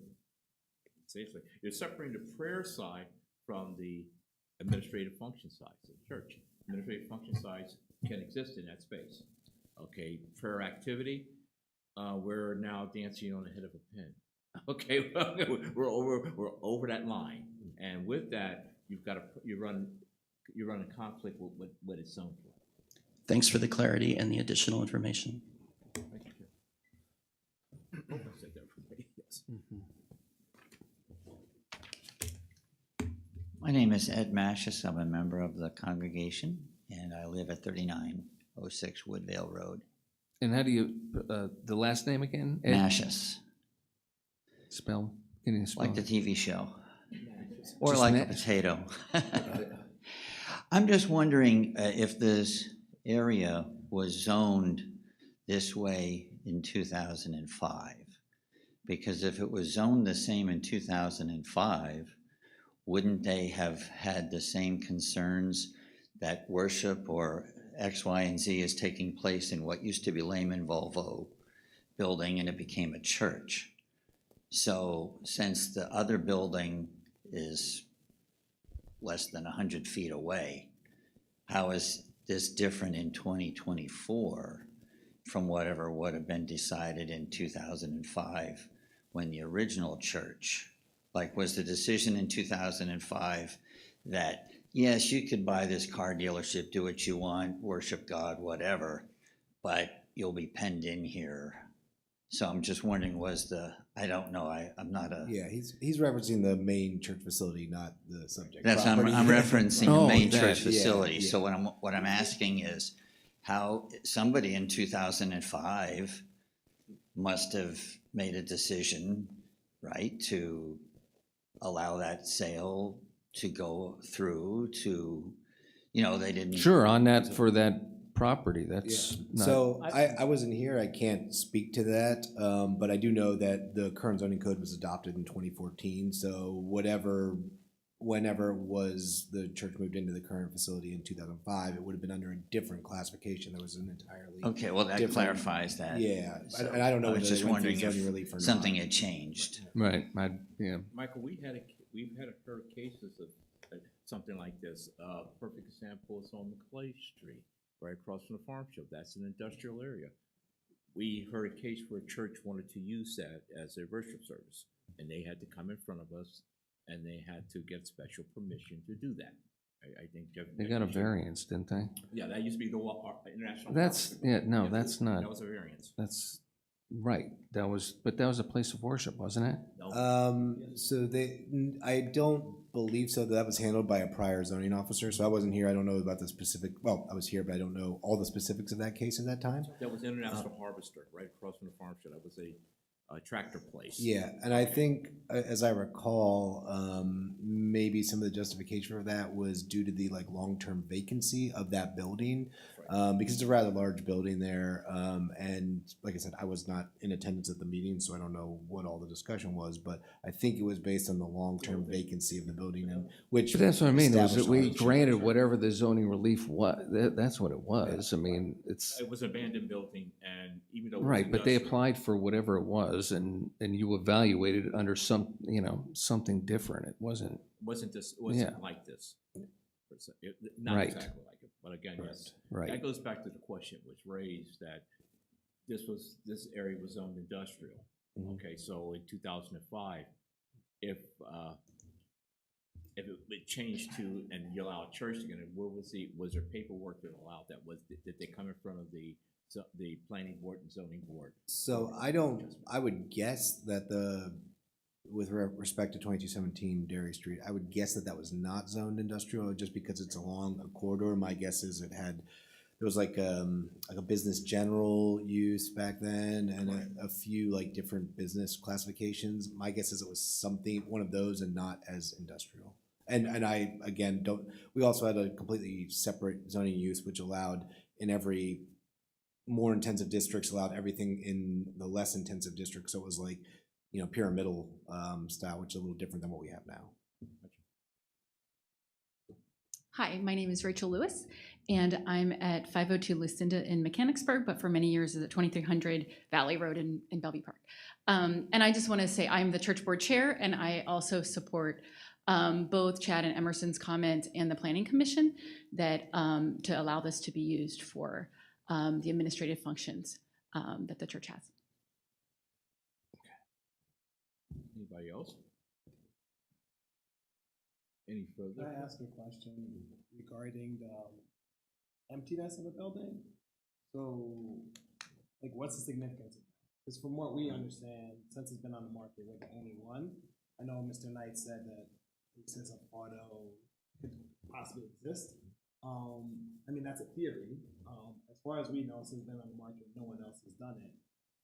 you're separating the prayer side from the administrative function side of the church. Administrative function sides can exist in that space. Okay, prayer activity, we're now dancing on the head of a pin. Okay, we're over that line, and with that, you run a conflict with what it's zoned for. Thanks for the clarity and the additional information. Thank you, Chair. Oh, I said that for me, yes. My name is Ed Mashis. I'm a member of the congregation, and I live at 3906 Woodvale Road. And how do you, the last name again? Ed? Mashis, Spell, can you spell? like the it? TV show, or Just like a Mash. potato. I'm just wondering if this area was zoned this way in 2005. Because if it was zoned the same in 2005, wouldn't they have had the same concerns that worship or X, Y, and Z is taking place in what used to be Lehman Volvo building and it became a church? So since the other building is less than 100 feet away, how is this different in 2024 from whatever would have been decided in 2005 when the original church, like was the decision in 2005 that, yes, you could buy this car dealership, do what you want, worship God, whatever, but you'll be penned in here. So I'm just wondering, I don't know, I'm not a. Yeah, he's referencing the main church facility, not the subject That's, I'm property. referencing Oh, the main that, church yeah, facility. yeah. So what I'm asking is, how somebody in 2005 must have made a decision, right, to allow that sale to go through to, they didn't. Sure, on that, for that property, that's not. So I wasn't here, I can't speak to that, but I do know that the current zoning code was adopted in 2014, so whenever it was the church moved into the current facility in 2005, it would have been under a different classification. There was an entirely. Okay, well, that different- clarifies that. Yeah, So and I don't know I whether was they just went through wondering zoning relief or if not. something had changed. Right, yeah. Michael, we've had heard cases of something like this. Perfect example is on McClay Street, right across from the farm shop. That's an industrial area. We heard a case where a church wanted to use that as a worship service, and they had to come in front of us, and they had to get special permission to do that. I think Jeff. They got a variance, didn't they? Yeah, that used to be the international. That's, Harvester. yeah, no, Yeah, that's not, That was a variance. that's, right, but that was a place of worship, wasn't it? No. So I don't believe so. That was handled by a prior zoning officer, so I wasn't here. I don't know about the specific, well, I was here, but I don't know all the specifics of that case at that time. That was International Harvester, right across from the farm shop. That was a tractor place. Yeah, and I think, as I recall, maybe some of the justification for that was due to the long-term vacancy of that building, because it's a rather large building there. And like I said, I was not in attendance at the meeting, so I don't know what all the discussion was, but I think it was based on the long-term vacancy of the building, and which. But that's what I mean, was that established we all the granted church. whatever the zoning relief was, that's what it was. I mean, it's, It was an abandoned building, and even though it was right, but they industrial- applied for whatever it was, and you evaluated it under something different. It wasn't, It wasn't like this. Not Right. exactly like it, but again, yes. right. That goes back to the question that was raised that this area was zoned industrial. Mhm. Okay, so in 2005, if it changed to, and you allow a church to get in, was there paperwork that allowed that? Did they come in front of the planning board and zoning board? So I would guess that the with respect to 2217 Dairy Street, I would guess that that was not zoned industrial just because it's along a corridor. My guess is there was like a business general use back then and a few like different business classifications. My guess is it was something, one of those, and not as industrial. And I, again, we also had a completely separate zoning use, which allowed in every more intensive districts, allowed everything in the less intensive districts. So it was like, pyramidal style, which is a little different than what we have now. Hi, my name is Rachel Lewis, and I'm at 502 Lucinda in Mechanicsburg, but for many years is at 2300 Valley Road in Bellevue Park. And I just want to say I'm the church board chair, and I also support both Chad and Emerson's comment and the Planning Commission that to allow this to be used for the administrative functions that the church has. Anybody else? Any further? Can I ask a question regarding the emptiness of the building? So, like, what's the significance of that? Because from what we understand, since it's been on the market, we're the only one. I know Mr. Knight said that since an auto could possibly exist. I mean, that's a theory. As far as we know, since it's been on the market, no one else has done it.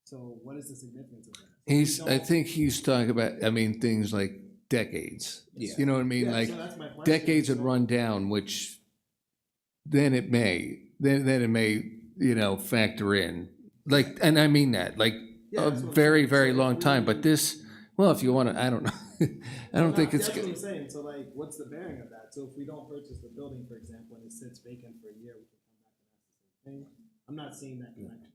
So what is the significance of that? I think he's talking about, things like decades. Yeah. You know what I mean? Yeah, Like so that's my question. decades would So- run down, which then it may factor in. Like, and I mean that, like Yeah, a that's what I'm very, saying. very So long if time. we- But this, well, if you want to, I don't know. I don't think it's That's what I'm good. saying. So, like, what's the bearing of that? So if we don't purchase the building, for example, and it sits vacant for a year, we can come back and ask the same thing. I'm not seeing that connection.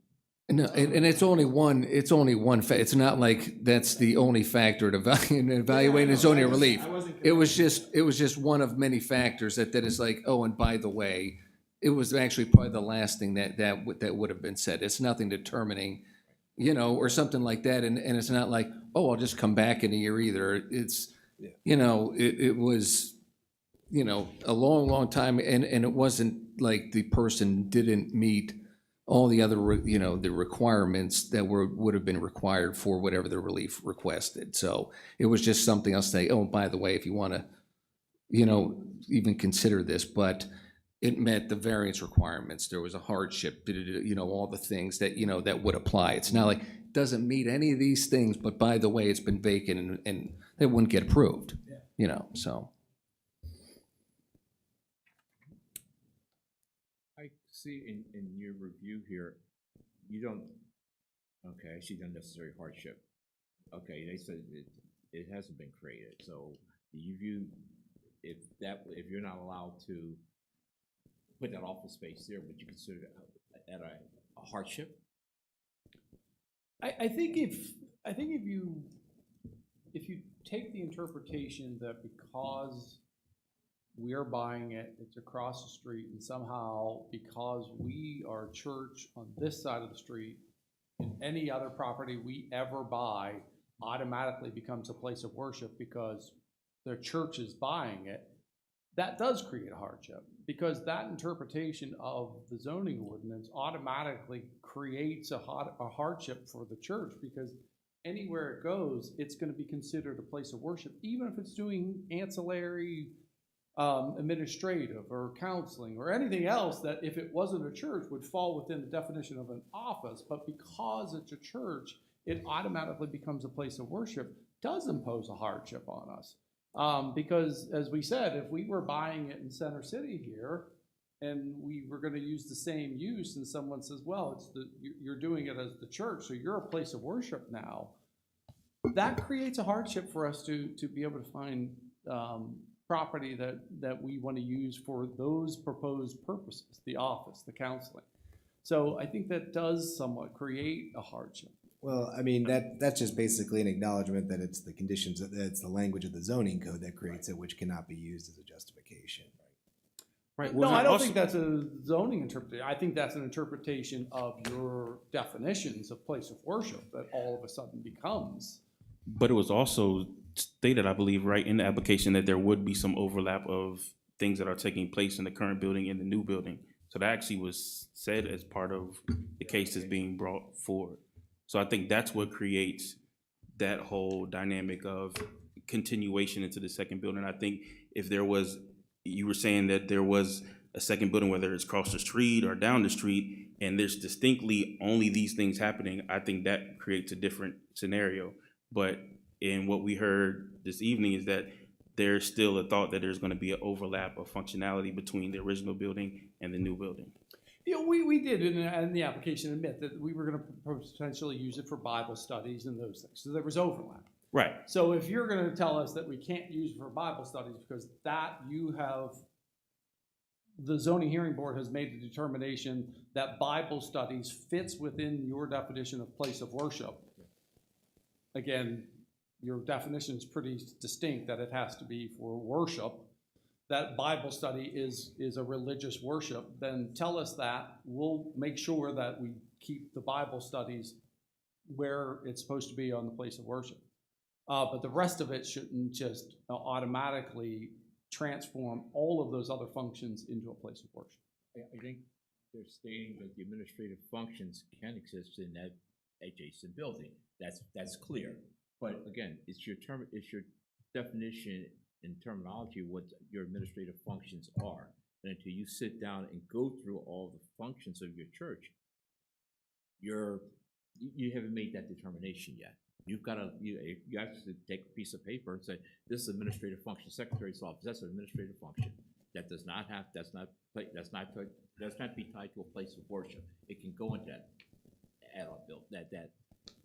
No, and it's only one. It's only one. It's not like that's the only factor to evaluating Yeah, the zoning I just- relief. I wasn't It was connecting just one of many factors that is like, oh, and by the way, it was actually probably the last thing that would have been said. It's nothing determining, or something like that. And it's not like, oh, I'll just come back in a year either. It's, it was, a long, long time, and it wasn't like the person didn't meet all the other, the requirements that would have been required for whatever the relief requested. So it was just something else to say, oh, by the way, if you want to, even consider this, but it met the variance requirements. There was a hardship, all the things that, that would apply. It's not like, it doesn't meet any of these things, but by the way, it's been vacant and it wouldn't get approved, so. I see in your review here, you don't, okay, I see the unnecessary hardship. Okay, they said it hasn't been created, so do you view, if you're not allowed to put that office space there, would you consider that a hardship? I think if you take the interpretation that because we're buying it, it's across the street, and somehow because we are a church on this side of the street, and any other property we ever buy automatically becomes a place of worship because the church is buying it, that does create a hardship, because that interpretation of the zoning ordinance automatically creates a hardship for the church, because anywhere it goes, it's going to be considered a place of worship, even if it's doing ancillary administrative or counseling or anything else that, if it wasn't a church, would fall within the definition of an office. But because it's a church, it automatically becomes a place of worship, does impose a hardship on us. Because, as we said, if we were buying it in Center City here and we were going to use the same use, and someone says, well, you're doing it as the church, so you're a place of worship now, that creates a hardship for us to be able to find property that we want to use for those proposed purposes, the office, the counseling. So I think that does somewhat create a hardship. Well, I mean, that's just basically an acknowledgement that it's the conditions, that it's the language of the zoning code that creates it, which cannot be used as a justification. Right. No, I don't think that's a zoning interpretation. I think that's an interpretation of your definitions of place of worship that all of a sudden becomes. But it was also stated, I believe, right in the application that there would be some overlap of things that are taking place in the current building and the new building. So that actually was said as part of the case that's being brought forward. So I think that's what creates that whole dynamic of continuation into the second building. I think if there was, you were saying that there was a second building, whether it's across the street or down the street, and there's distinctly only these things happening, I think that creates a different scenario. But in what we heard this evening is that there's still a thought that there's going to be an overlap of functionality between the original building and the new building. You know, we did in the application admit that we were gonna potentially use it for Bible studies and those things, so there was overlap. Right. So if you're gonna tell us that we can't use it for Bible studies because that the zoning hearing board has made the determination that Bible studies fits within your definition of place of worship. Again, your definition is pretty distinct that it has to be for worship. That Bible study is a religious worship, then tell us that. We'll make sure that we keep the Bible studies where it's supposed to be on the place of worship. But the rest of it shouldn't just automatically transform all of those other functions into a place of worship. I think they're stating that the administrative functions can exist in that adjacent building. That's clear. But again, it's your definition in terminology what your administrative functions are. And until you sit down and go through all the functions of your church, you haven't made that determination yet. You've got to you have to take a piece of paper and say, this is administrative function, secretary's office, that's an administrative function. That does not be tied to a place of worship. It can go into that add-on build, that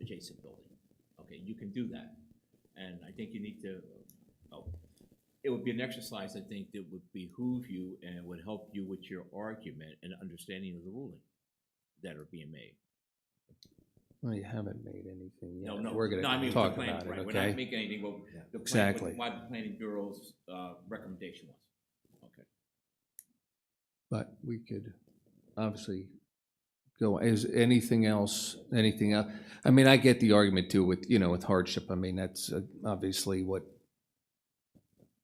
adjacent building. Okay, you can do that. And I think you need to, it would be an exercise, I think, that would behoove you and would help you with your argument and understanding of the ruling that are being made. Well, you haven't made anything yet. No, We're going I mean, to talk the plan, about it, right? okay? We're not making anything, but the plan, Exactly. what the planning bureau's recommendation was. Okay. But we could obviously go, is anything else? I mean, I get the argument too with hardship. I mean, that's obviously what,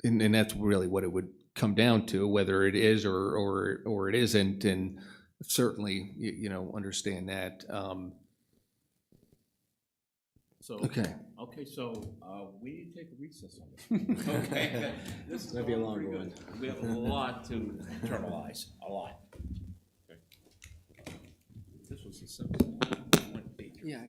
and that's really what it would come down to, whether it is or it isn't, and certainly, understand that. Okay. So we need to take a recess on this. Okay. This is Might be a longer pretty one. good. We have a lot to internalize, a lot. Okay. This was a simple one. Yeah.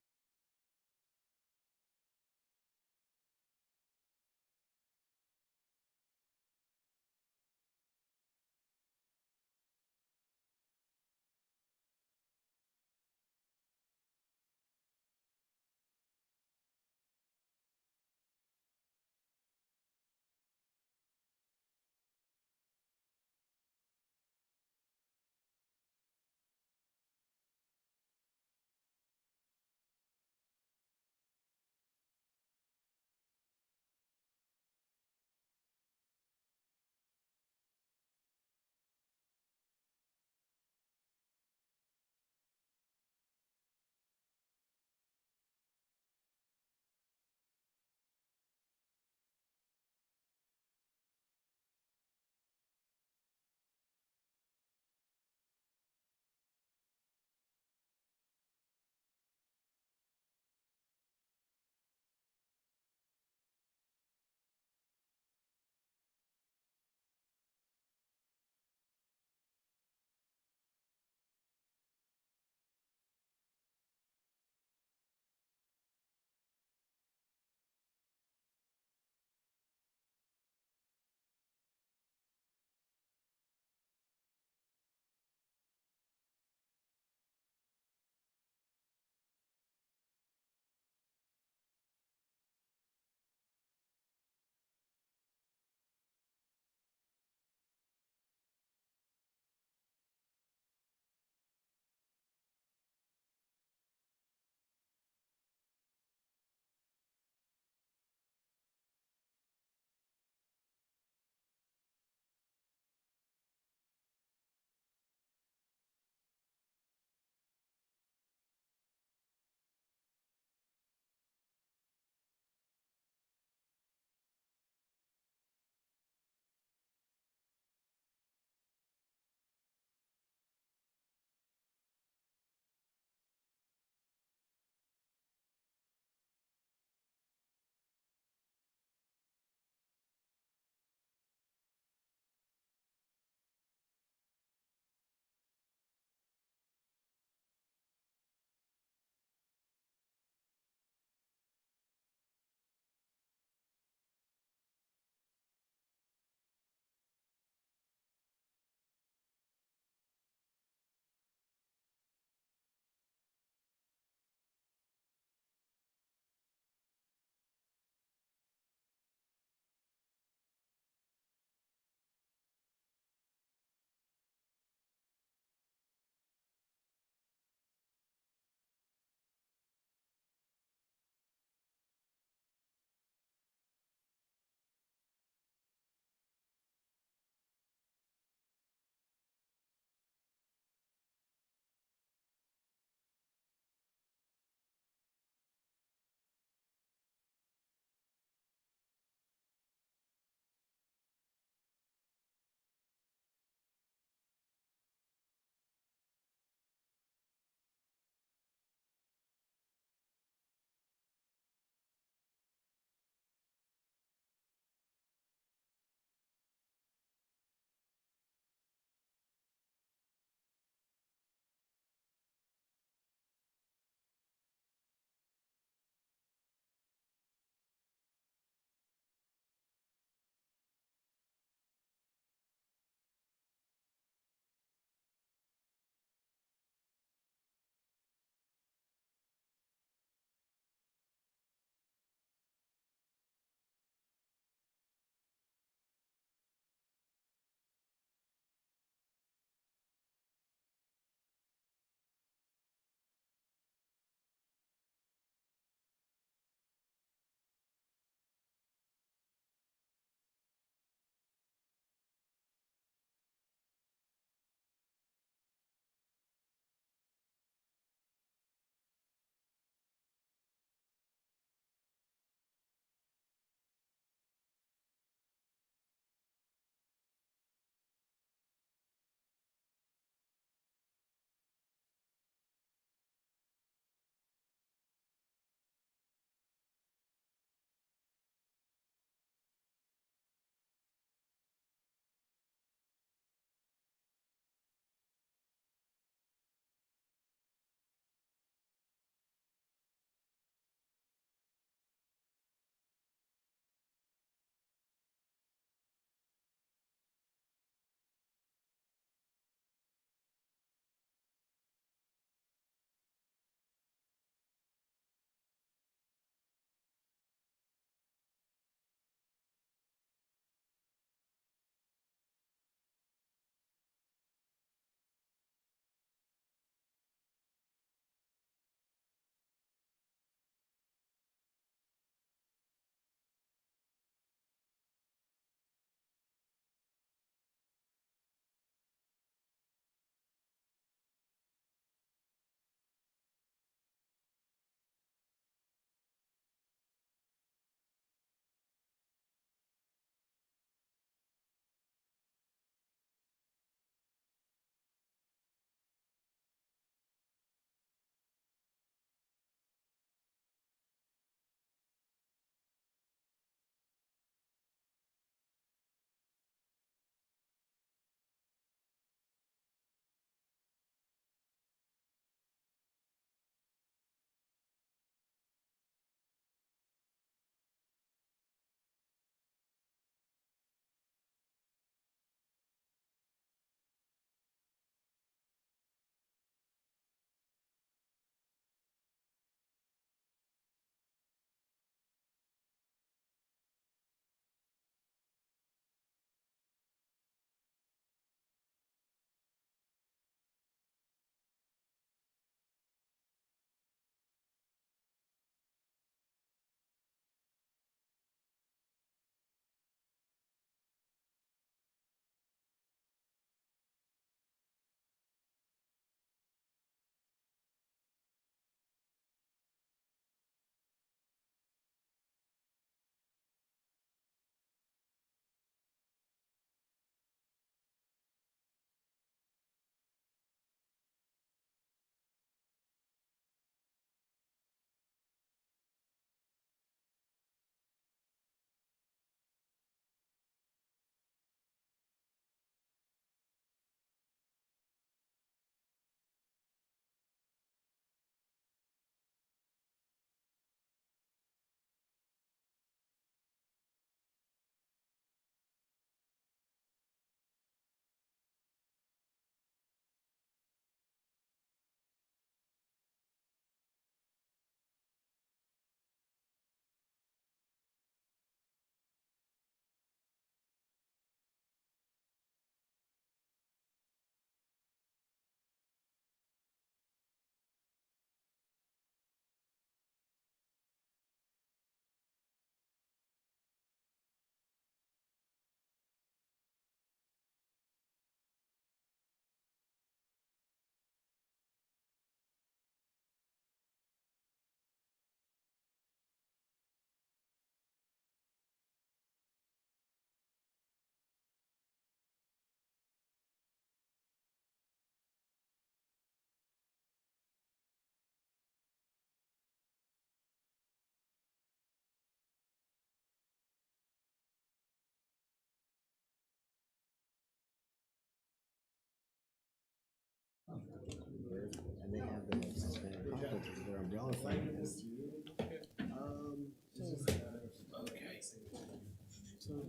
So,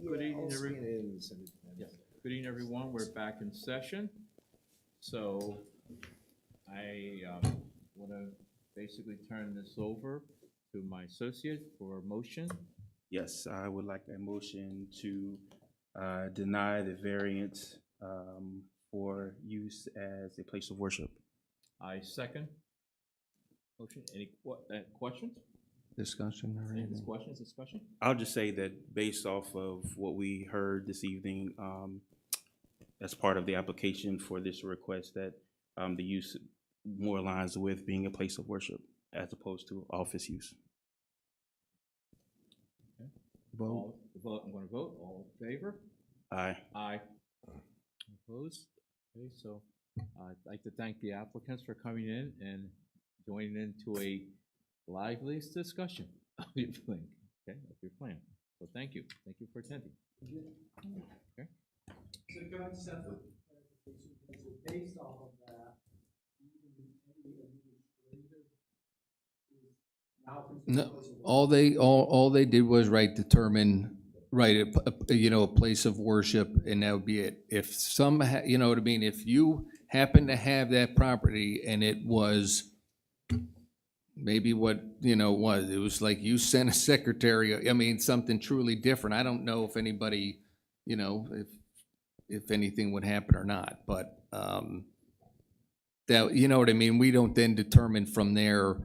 good evening, Good evening, everyone. We're back in session. So I want to basically turn this over to my associate for a motion. Yes, I would like a motion to deny the variance for use as a place of worship. I second. Motion. Any questions? Discussion or Any anything? questions, discussion? I'll just say that based off of what we heard this evening, as part of the application for this request, that the use more aligns with being a place of worship as opposed to office use. Vote. I'm going to vote. All in favor? Aye. Aye. Opposed? Okay, so I'd like to thank the applicants for coming in and joining into a lively discussion of your plan. Okay, of your plan. So thank you. Thank you for attending. Okay. So can I just have a clarification? So based off of that, even any administrative is now considered a place of worship? All they did was determine a place of worship, and that would be it. If some you know what I mean, if you happen to have that property and it was maybe what it was like you sent a secretary, I mean something truly different. I don't know if anybody, if anything would happen or not, but that, you know what I mean, we don't then determine from there.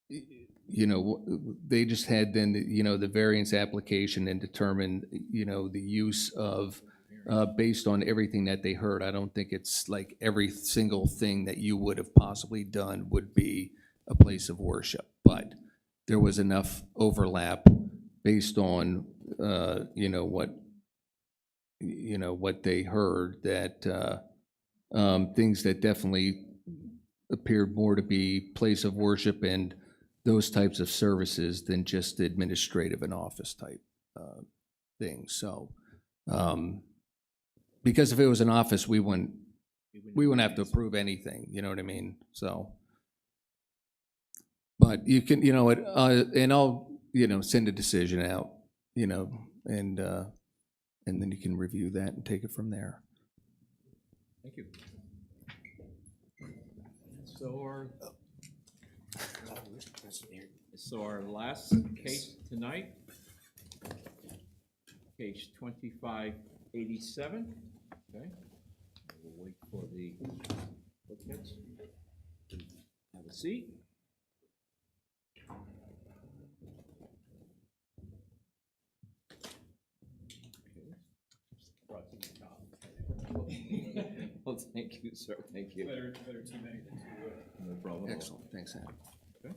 They just had then the variance application and determined the use of based on everything that they heard. I don't think it's like every single thing that you would have possibly done would be a place of worship, but there was enough overlap based on what they heard, that things that definitely appeared more to be place of worship and those types of services than just administrative and office type things. So because if it was an office, we wouldn't have to approve anything, you know what I mean? So but you can, and I'll, send a decision out, and then you can review that and take it from there. Thank you. So our last case tonight, case 2587. Okay. We'll wait for the applicants to have a seat. Well, thank you, sir. Thank you. Better too many than too good. No problem. Excellent. Thanks, Adam. Okay.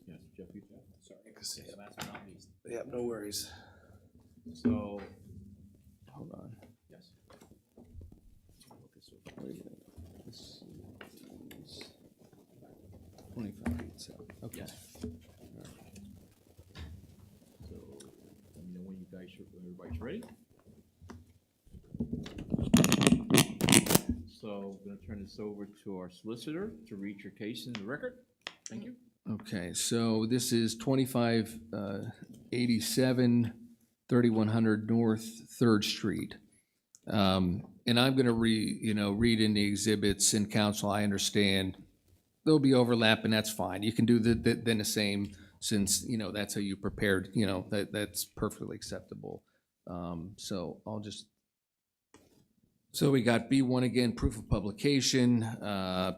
Yes, Jeff, you Jeff. Sorry. Last but not least. Yeah, no worries. So, Hold on. yes. Wait a minute. This is 25 feet, so, okay. Yes. So, let me know when you guys everybody's ready. So, I'm gonna turn this over to our solicitor to read your case in the record. Thank you. Okay, so this is 2587 3100 North 3rd Street. And I'm gonna read in the exhibits in council. I understand there'll be overlap, and that's fine. You can do then the same, since, that's how you prepared, that's perfectly acceptable. So I'll just, so we got B1 again, proof of publication,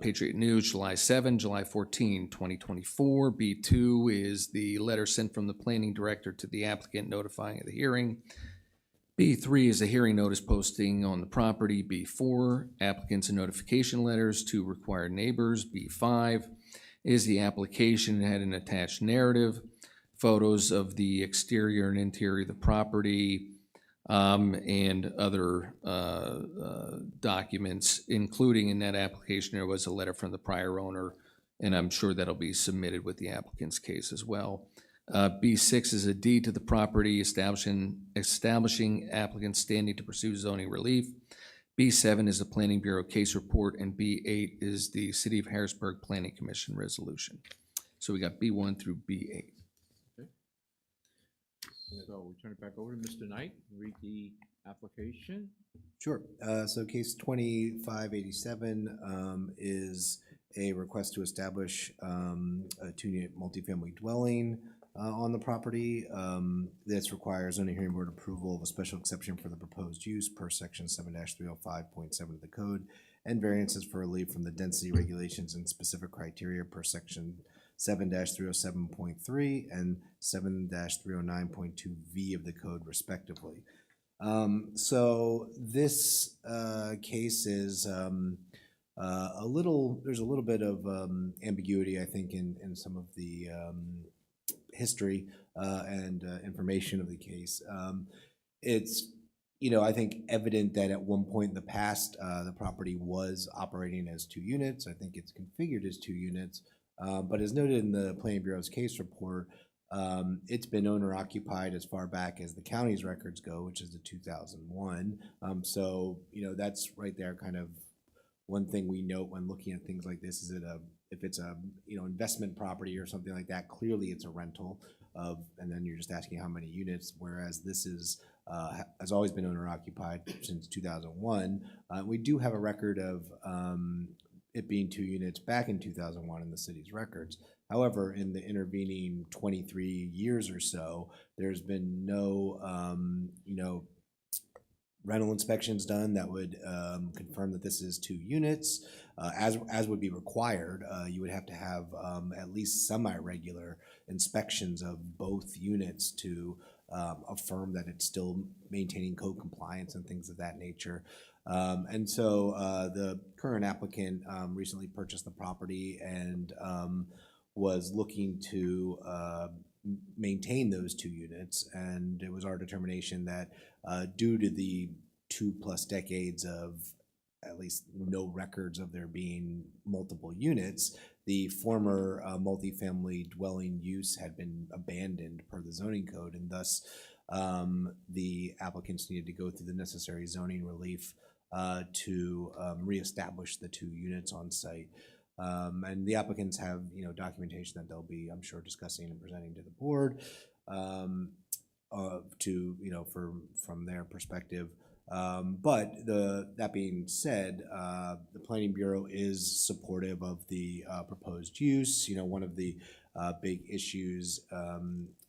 Patriot News, July 7, July 14, 2024. B2 is the letter sent from the planning director to the applicant notifying of the hearing. B3 is a hearing notice posting on the property. B4, applicants and notification letters to required neighbors. B5 is the application had an attached narrative, photos of the exterior and interior of the property, and other documents, including in that application there was a letter from the prior owner, and I'm sure that'll be submitted with the applicant's case as well. B6 is a deed to the property establishing applicant's standing to pursue zoning relief. B7 is a Planning Bureau case report, and B8 is the City of Harrisburg Planning Commission resolution. So we got B1 through B8. So we turn it back over to Mr. Knight, read the application. Sure. So case 2587 is a request to establish a two-unit multifamily dwelling on the property. This requires zoning hearing board approval of a special exception for the proposed use per section 7-305.7 of the code, and variances for relief from the density regulations and specific criteria per section 7-307.3 and 7-309.2V of the code respectively. So this case is there's a little bit of ambiguity, I think, in some of the history and information of the case. It's, I think evident that at one point in the past, the property was operating as two units. I think it's configured as two units. But as noted in the Planning Bureau's case report, it's been owner occupied as far back as the county's records go, which is the 2001. So, that's right there kind of one thing we note when looking at things like this is if it's a, investment property or something like that, clearly it's a rental and then you're just asking how many units, whereas this has always been owner occupied since 2001. We do have a record of it being two units back in 2001 in the city's records. However, in the intervening 23 years or so, there's been no, rental inspections done that would confirm that this is two units. As would be required, you would have to have at least semi-regular inspections of both units to affirm that it's still maintaining code compliance and things of that nature. And so the current applicant recently purchased the property and was looking to maintain those two units. And it was our determination that due to the 2+ decades of at least no records of there being multiple units, the former multifamily dwelling use had been abandoned per the zoning code, and thus the applicants needed to go through the necessary zoning relief to reestablish the two units on site. And the applicants have, documentation that they'll be, I'm sure, discussing and presenting to the board from their perspective. But that being said, the Planning Bureau is supportive of the proposed use. One of the big issues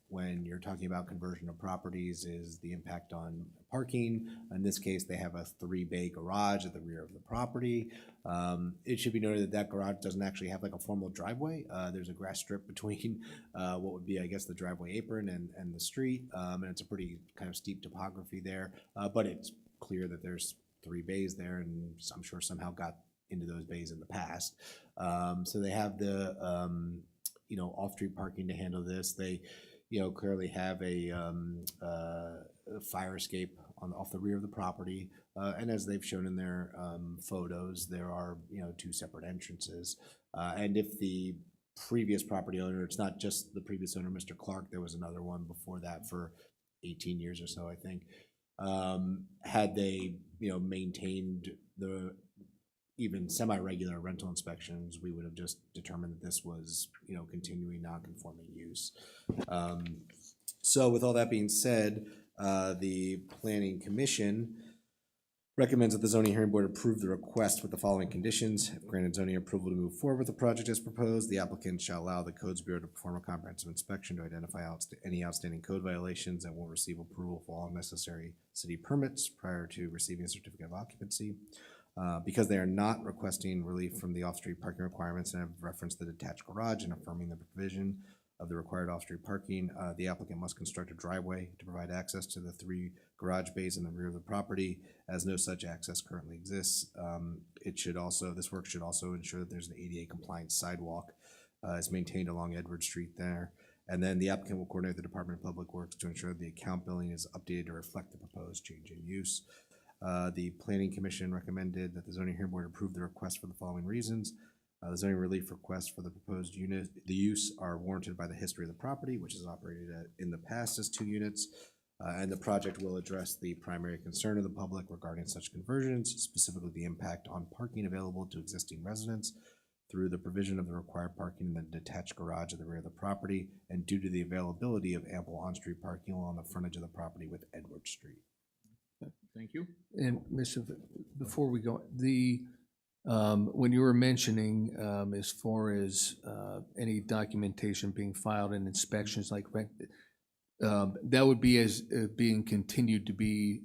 when you're talking about conversion of properties is the impact on parking. In this case, they have a 3-bay garage at the rear of the property. It should be noted that garage doesn't actually have like a formal driveway. There's a grass strip between what would be, I guess, the driveway apron and the street. And it's a pretty kind of steep topography there. But it's clear that there's 3 bays there, and I'm sure somehow got into those bays in the past. So they have the off-street parking to handle this. They clearly have a fire escape off the rear of the property. And as they've shown in their photos, there are, 2 separate entrances. And if the previous property owner, it's not just the previous owner, Mr. Clark, there was another one before that for 18 years or so, I think. Had they, maintained the even semi-regular rental inspections, we would have just determined that this was, continuing non-conforming use. So with all that being said, the Planning Commission recommends that the zoning hearing board approve the request with the following conditions. If granted zoning approval to move forward with the project as proposed, the applicant shall allow the Codes Bureau to perform a comprehensive inspection to identify any outstanding code violations and will receive approval for all necessary city permits prior to receiving a certificate of occupancy. Because they are not requesting relief from the off-street parking requirements and have referenced the detached garage and affirming the provision of the required off-street parking, the applicant must construct a driveway to provide access to the 3 garage bays in the rear of the property, as no such access currently exists. This work should also ensure that there's an ADA compliant sidewalk is maintained along Edward Street there. And then the applicant will coordinate with the Department of Public Works to ensure the account billing is updated to reflect the proposed change in use. The Planning Commission recommended that the zoning hearing board approve the request for the following reasons. The zoning relief requests for the proposed unit, the use are warranted by the history of the property, which is operated in the past as 2 units. And the project will address the primary concern of the public regarding such conversions, specifically the impact on parking available to existing residents through the provision of the required parking in the detached garage at the rear of the property, and due to the availability of ample on-street parking along the frontage of the property with Edward Street. Thank you. And Mr., before we go, when you were mentioning, as far as, any documentation being filed and inspections like that would be as, being continued to be,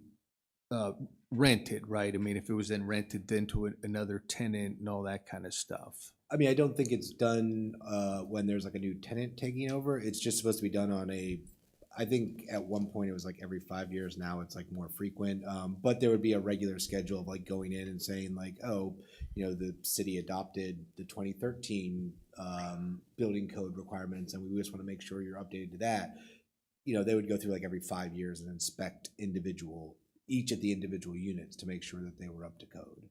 rented, right? I mean, if it was then rented then to another tenant and all that kind of stuff. I mean, I don't think it's done when there's like a new tenant taking over. It's just supposed to be done on I think at one point it was like every 5 years. Now it's like more frequent. But there would be a regular schedule of like going in and saying like, oh, the city adopted the 2013 building code requirements, and we just want to make sure you're updated to that. They would go through like every 5 years and inspect each of the individual units to make sure that they were up to code.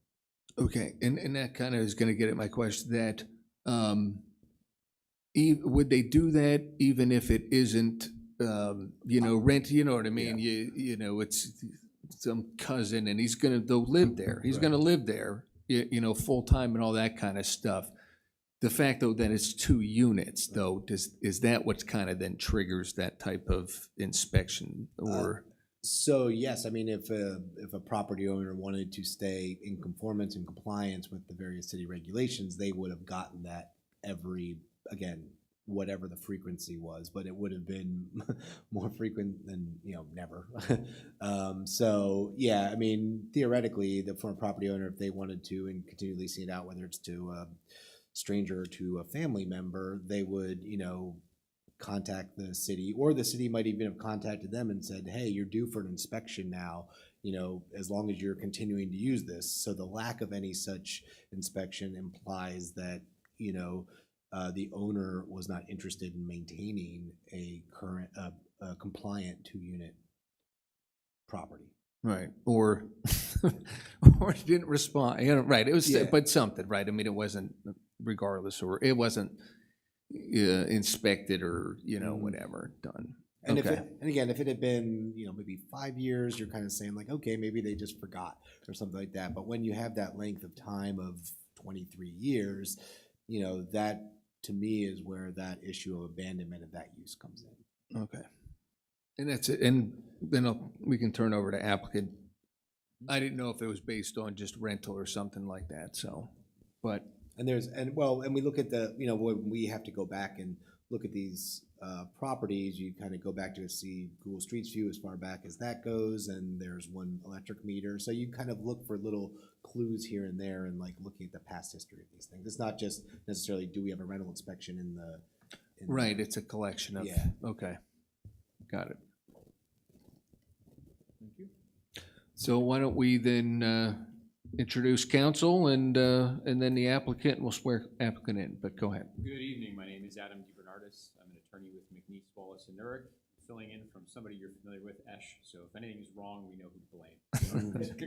Okay, and that kind of is going to get at my question that, would they do that even if it isn't, rent, you know what I mean? Yeah. It's some cousin and they'll live there. He's going to live there, full time and all that kind of stuff. The fact though that it's 2 units though, is that what kind of then triggers that type of inspection or? So yes, I mean, if a property owner wanted to stay in conformance and compliance with the various city regulations, they would have gotten that whatever the frequency was, but it would have been more frequent than, never. So yeah, I mean, theoretically, for a property owner, if they wanted to and continue leasing it out, whether it's to a stranger or to a family member, they would, contact the city, or the city might even have contacted them and said, hey, you're due for an inspection now, as long as you're continuing to use this. So the lack of any such inspection implies that, the owner was not interested in maintaining a current, compliant 2-unit property. Right, or didn't respond, right, it was, but something, right, I mean, it wasn't regardless, or it wasn't inspected or whatever done. And if it had been maybe 5 years, you're kind of saying like, okay, maybe they just forgot or something like that. But when you have that length of time of 23 years, that to me is where that issue of abandonment of that use comes in. Okay, and that's it. And then we can turn over to applicant. I didn't know if it was based on just rental or something like that. So, but. And we look at when we have to go back and look at these properties, you kind of go back to see Google Street View as far back as that goes, and there's one electric meter. So you kind of look for little clues here and there, and like looking at the past history of these things. It's not just necessarily do we have a rental inspection in the right. It's a collection of Okay, got it. Thank you. So why don't we then introduce counsel and then the applicant, and we'll swear applicant in, but go ahead. Good evening, my name is Adam DeBernardis. I'm an attorney with McNeese, Wallace & Nurick, filling in from somebody you're familiar with, Esh, so if anything is wrong, we know who to blame.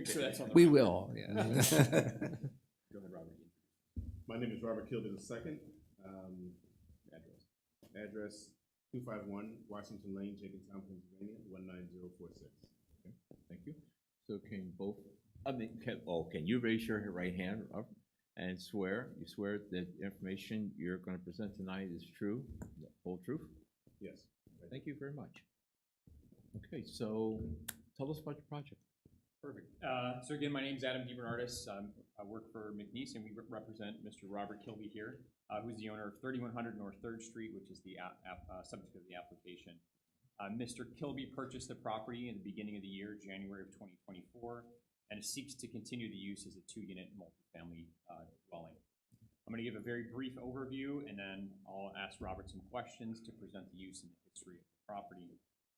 So that's on the we record. will, yeah. Go ahead, Robert. My name is Robert Kilby II. Address 251 Washington Lane, Jenkintown, Pennsylvania, 19046. Okay, thank you. So can you raise your right hand up and swear? You swear that the information you're going to present tonight is true, the whole truth? Yes. Thank you very much. Okay, so tell us about your project. Perfect. So again, my name is Adam DeBernardis. I work for McNeese, and we represent Mr. Robert Kilby here, who's the owner of 3100 North 3rd Street, which is the subject of the application. Mr. Kilby purchased the property in the beginning of the year, January of 2024, and it seeks to continue the use as a 2-unit multifamily dwelling. I'm going to give a very brief overview, and then I'll ask Robert some questions to present the use and the history of the property.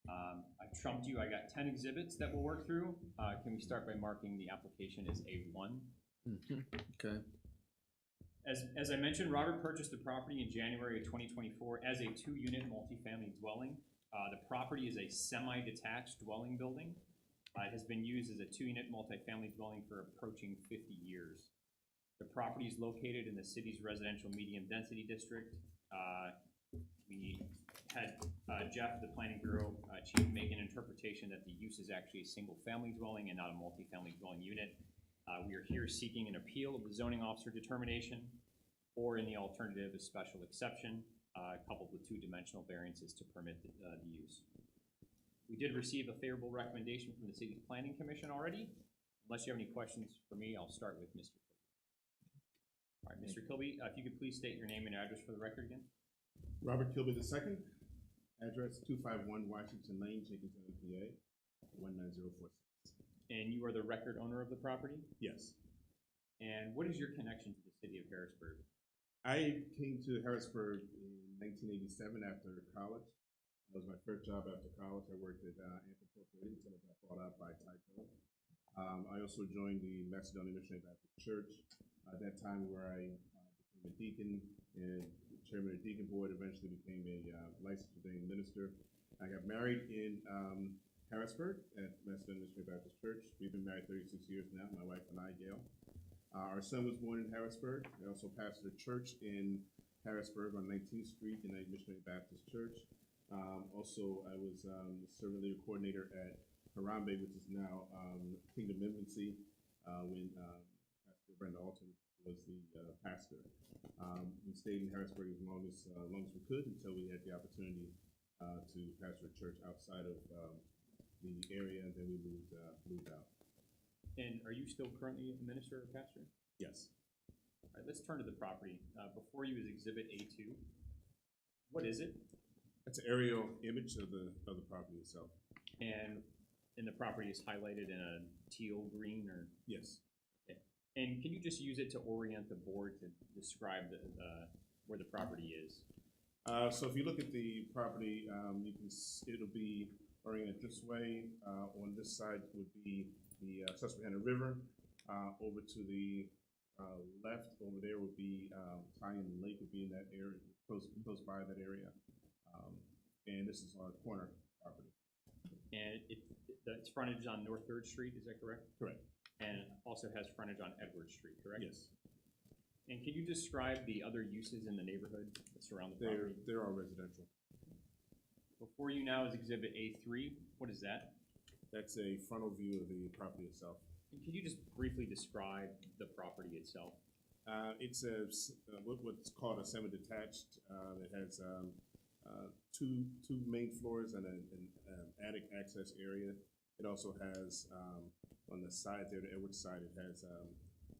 I trumped you. I got 10 exhibits that we'll work through. Can we start by marking the application as A1? Okay. As I mentioned, Robert purchased the property in January of 2024 as a 2-unit multifamily dwelling. The property is a semi-detached dwelling building. It has been used as a 2-unit multifamily dwelling for approaching 50 years. The property is located in the city's residential medium density district. We had Jeff, the planning bureau chief, make an interpretation that the use is actually a single-family dwelling and not a multifamily dwelling unit. We are here seeking an appeal of the zoning officer determination, or in the alternative, a special exception, coupled with two-dimensional variances to permit the use. We did receive a favorable recommendation from the city's planning commission already. Unless you have any questions for me, I'll start with Mr. Kilby. All right, Mr. Kilby, if you could please state your name and address for the record again. Robert Kilby II, address 251 Washington Lane, Jenkintown, PA, 19046. And you are the record owner of the property? Yes. And what is your connection to the city of Harrisburg? I came to Harrisburg in 1987 after college. That was my first job after college. I worked at Amp Incorporated until I got bought out by Tyco. I also joined the Macedonian Missionary Baptist Church at that time, where I became a deacon and chairman of the deacon board, eventually became a licensed ordained minister. I got married in Harrisburg at Macedonian Missionary Baptist Church. We've been married 36 years now, my wife and I, Gail. Our son was born in Harrisburg. I also pastored a church in Harrisburg on 19th Street, United Missionary Baptist Church. Also, I was servant leader coordinator at Harambe, which is now Kingdom Infancy, when Pastor Brenda Alton was the pastor. We stayed in Harrisburg as long as we could until we had the opportunity to pastor a church outside of the area, and then we moved out. And are you still currently a minister or pastor? Yes. All right, let's turn to the property. Before you is Exhibit A2. What is it? That's an aerial image of the property itself. And the property is highlighted in a teal green, or? Yes. Okay. And can you just use it to orient the board to describe where the property is? So if you look at the property, it'll be oriented this way. On this side would be the Susquehanna River. Over to the left, over there would be Tyne Lake, would be in that area, close by that area. And this is our corner property. And it's frontage on North 3rd Street, is that correct? Correct. And it also has frontage on Edward Street, correct? Yes. And can you describe the other uses in the neighborhood that surround the property? They're all residential. Before you now is Exhibit A3. What is that? That's a frontal view of the property itself. And can you just briefly describe the property itself? It's what's called a semi-detached. It has two main floors and an attic access area. It also has on the side there, the Edward side, it has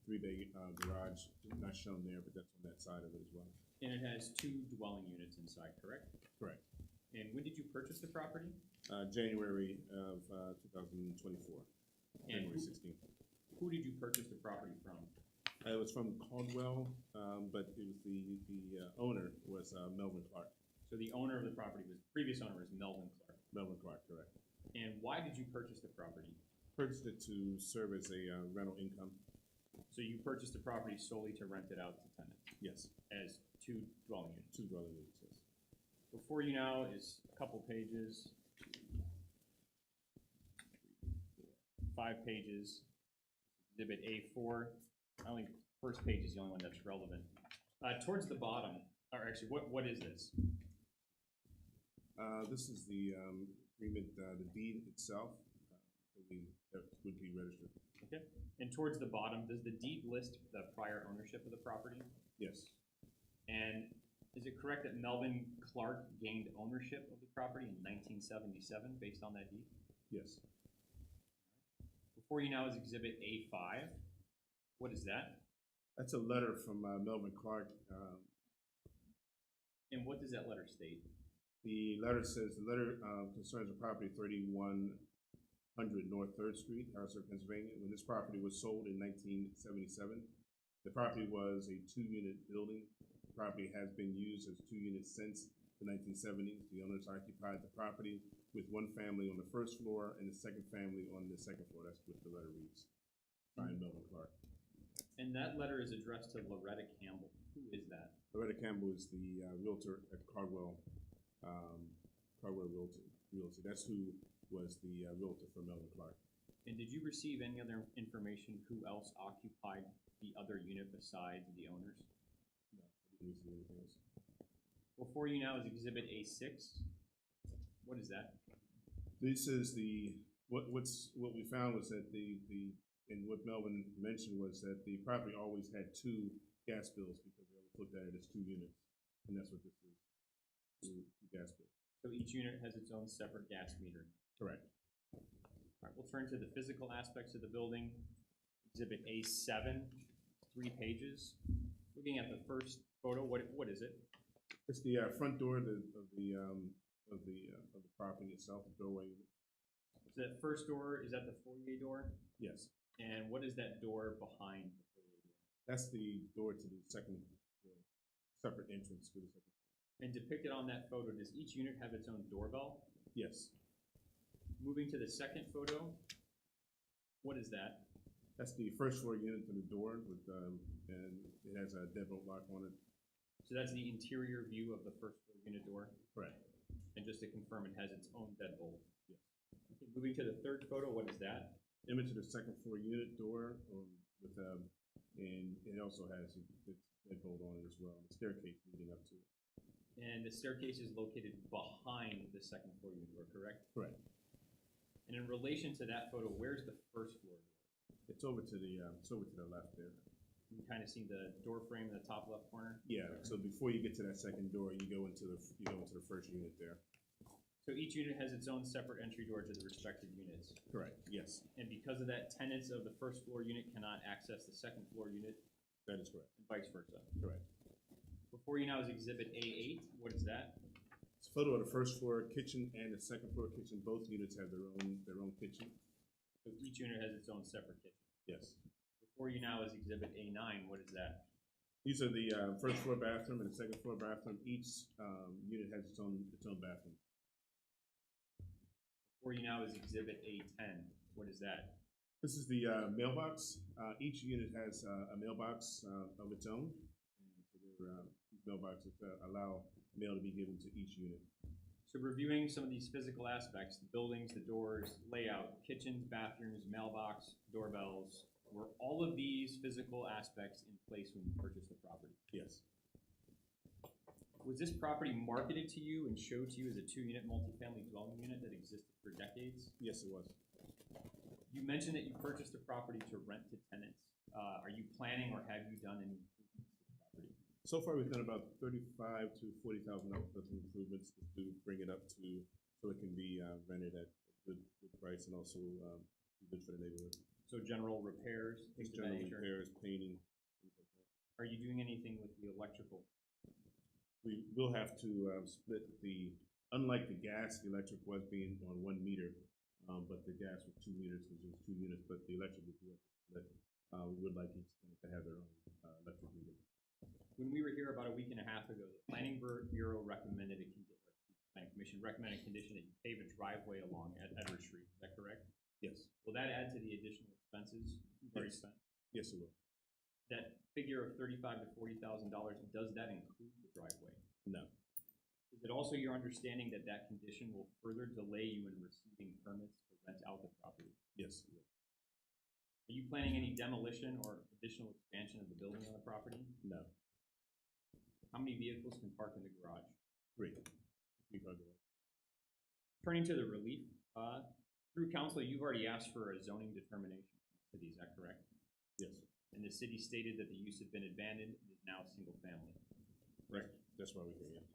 3-bay garage. Not shown there, but that's on that side of it as well. And it has 2 dwelling units inside, correct? Correct. And when did you purchase the property? January of 2024. January 16th. Who did you purchase the property from? It was from Caldwell, but it was the owner was Melvin Clark. So the owner of the property previous owner was Melvin Clark. Melvin Clark, correct. And why did you purchase the property? Purchased it to serve as a rental income. So you purchased the property solely to rent it out to tenants? Yes. As 2 dwelling units? 2 dwelling units, yes. Before you now is a couple pages. 5 pages. Exhibit A4. Only first page is the only one that's relevant. Towards the bottom, or actually, what is this? This is the agreement, the deed itself that would be registered. Okay. And towards the bottom, does the deed list the prior ownership of the property? Yes. And is it correct that Melvin Clark gained ownership of the property in 1977 based on that deed? Yes. Before you now is Exhibit A5. What is that? That's a letter from Melvin Clark. And what does that letter state? The letter says, the letter concerns the property 3100 North 3rd Street, Harrisburg, Pennsylvania. When this property was sold in 1977, the property was a 2-unit building. The property has been used as 2 units since the 1970s. The owners occupied the property with 1 family on the 1st floor and the 2nd family on the 2nd floor. That's what the letter reads. Signed Melvin Clark. And that letter is addressed to Loretta Campbell. Who is that? Loretta Campbell is the realtor at Cardwell Realty. That's who was the realtor for Melvin Clark. And did you receive any other information who else occupied the other unit besides the owners? No, I didn't see anything else. Before you now is Exhibit A6. What is that? This is what we found was that and what Melvin mentioned was that the property always had two gas bills because they always looked at it as two units, and that's what this is, two gas bills. So each unit has its own separate gas meter. Correct. All right, we'll turn to the physical aspects of the building. Exhibit A7, 3 pages. Looking at the first photo, what is it? It's the front door of the property itself, the doorway. So that first door, is that the foyer door? Yes, And what is that door behind the foyer door? that's the door to the second floor, separate entrance to the second floor. And depicted on that photo, does each unit have its own doorbell? Yes, Moving to the second photo, what is that? that's the first floor unit to the door with and it has a deadbolt lock on it. So that's the interior view of the first floor unit door? Correct. And just to confirm, it has its own deadbolt? Yes. Okay, moving to the third photo, what is that? Image of the second floor unit door with and it also has its deadbolt on it as well. The staircase leading up to it. And the staircase is located behind the second floor unit door, correct? Correct. And in relation to that photo, where's the first floor door? It's over to the left there. You can kind of see the door frame in the top left corner? Yeah. So before you get to that second door, you go into the first unit there. So each unit has its own separate entry door to the respective units? Correct. Yes. And because of that, tenants of the first floor unit cannot access the second floor unit? That is correct. And vice versa? Correct. Before you now is Exhibit A8. What is that? It's a photo of the first floor kitchen and the second floor kitchen. Both units have their own kitchen. So each unit has its own separate kitchen? Yes. Before you now is Exhibit A9. What is that? These are the first floor bathroom and the second floor bathroom. Each unit has its own bathroom. Before you now is Exhibit A10. What is that? This is the mailbox. Each unit has a mailbox of its own. And so these mailboxes allow mail to be given to each unit. So reviewing some of these physical aspects, the buildings, the doors, layout, kitchens, bathrooms, mailbox, doorbells, were all of these physical aspects in place when you purchased the property? Yes. Was this property marketed to you and showed to you as a 2-unit multifamily dwelling unit that existed for decades? Yes, it was. You mentioned that you purchased a property to rent to tenants. Are you planning or have you done any improvements to the property? So far, we've done about $35,000 to $40,000 worth of improvements to bring it up to so it can be rented at a good price and also be good for the neighborhood. So general repairs, things of that General nature? repairs, painting, things like that. Are you doing anything with the electrical? We will have to split unlike the gas, the electric was being on 1 meter, but the gas was 2 meters because it was 2 units, but the electric was split. We would like each tenant to have their own electric meter. When we were here about a week and a half ago, the Planning Bureau recommended Planning Commission recommended a condition that you pave a driveway along Edward Street. Is that correct? Yes. Will that add to the additional expenses you've already spent? Yes, it will. That figure of $35,000 to $40,000, does that include the driveway? No. Is it also your understanding that that condition will further delay you in receiving permits to rent out the property? Yes, it will. Are you planning any demolition or additional expansion of the building on the property? No. How many vehicles can park in the garage? 3. Turning to the relief, through council, you've already asked for a zoning determination. Is that correct? Yes. And the city stated that the use had been abandoned and is now single family. Right. That's why we're here. Yes.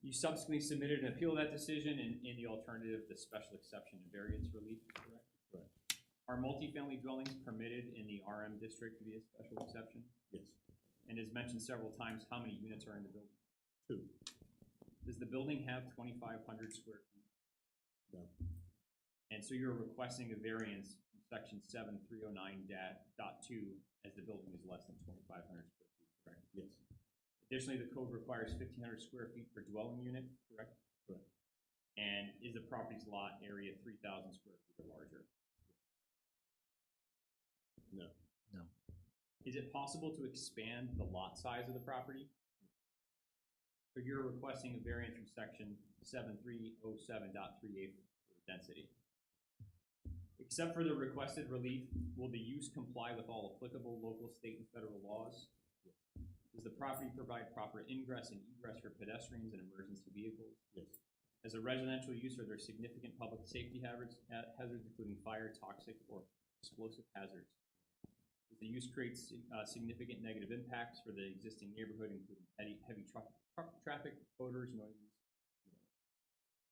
You subsequently submitted an appeal of that decision and in the alternative, the special exception and variance relief, correct? Right. Are multifamily dwellings permitted in the RM district via special exception? Yes. And as mentioned several times, how many units are in the building? 2. Does the building have 2,500 square feet? No. And so you're requesting a variance from section 7309.2 as the building is less than 2,500 square feet, correct? Yes. Additionally, the code requires 1,500 square feet per dwelling unit, correct? Correct. And is the property's lot area 3,000 square feet or larger? No. No. Is it possible to expand the lot size of the property? So you're requesting a variance from section 7307.38 for density. Except for the requested relief, will the use comply with all applicable local, state, and federal laws? Does the property provide proper ingress and egress for pedestrians and emergency vehicles? Yes. As a residential use, are there significant public safety hazards including fire, toxic, or explosive hazards? Does the use create significant negative impacts for the existing neighborhood, including heavy truck traffic, odors, noises?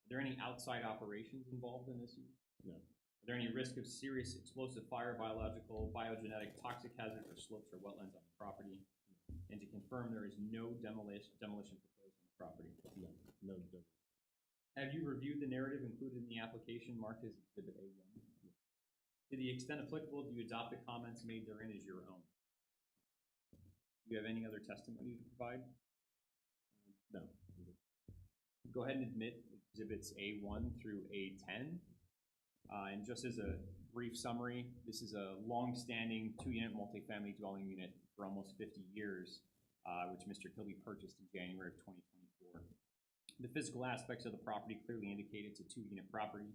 Are there any outside operations involved in this use? No. Are there any risk of serious explosive fire, biological, biogenetic, toxic hazards, or slopes or wetlands on the property? And to confirm, there is no demolition proposed on the property? No, no demolition. Have you reviewed the narrative included in the application marked as Exhibit A1? To the extent applicable, do you adopt the comments made therein as your own? Do you have any other testimony to provide? No. Go ahead and admit Exhibits A1 through A10. And just as a brief summary, this is a long-standing 2-unit multifamily dwelling unit for almost 50 years, which Mr. Kilby purchased in January of 2024. The physical aspects of the property clearly indicate it's a 2-unit property.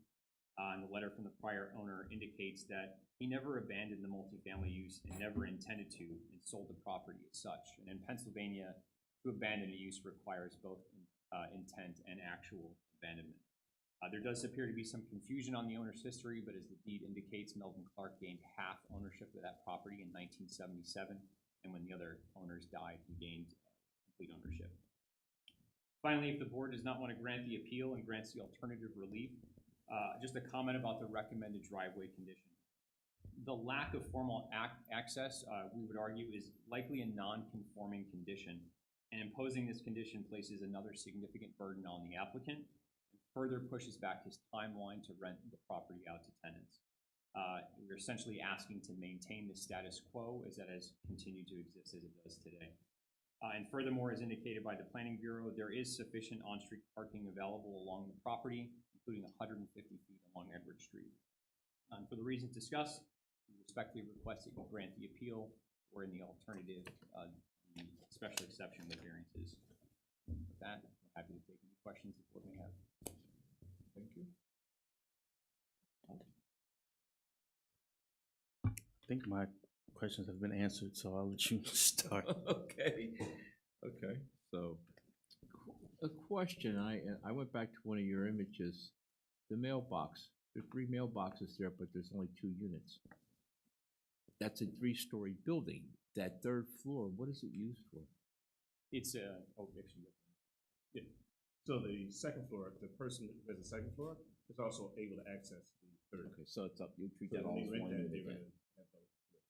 And the letter from the prior owner indicates that he never abandoned the multifamily use and never intended to and sold the property as such. And in Pennsylvania, to abandon a use requires both intent and actual abandonment. There does appear to be some confusion on the owner's history, but as the deed indicates, Melvin Clark gained half ownership of that property in 1977, and when the other owners died, he gained complete ownership. Finally, if the board does not want to grant the appeal and grants the alternative relief, just a comment about the recommended driveway condition. The lack of formal access, we would argue, is likely a non-conforming condition, and imposing this condition places another significant burden on the applicant and further pushes back his timeline to rent the property out to tenants. We're essentially asking to maintain the status quo as that has continued to exist as it does today. And furthermore, as indicated by the Planning Bureau, there is sufficient on-street parking available along the property, including 150 feet along Edward Street. For the reasons discussed, we respectfully request that you grant the appeal, or in the alternative, the special exception with variances. With that, we're happy to take any questions the board may have. Thank you. I think my questions have been answered, so I'll let you start. Okay, okay, so, a question, I went back to one of your images, the mailbox, there's 3 mailboxes there, but there's only 2 units. That's a 3-story building, that 3rd floor, what is it used for? It's a, actually, Yeah. So the second floor, the person who has the second floor is also able to access the third. Okay, so it's up, you treat So that all when as they one rent that, unit they then? rent at both floors.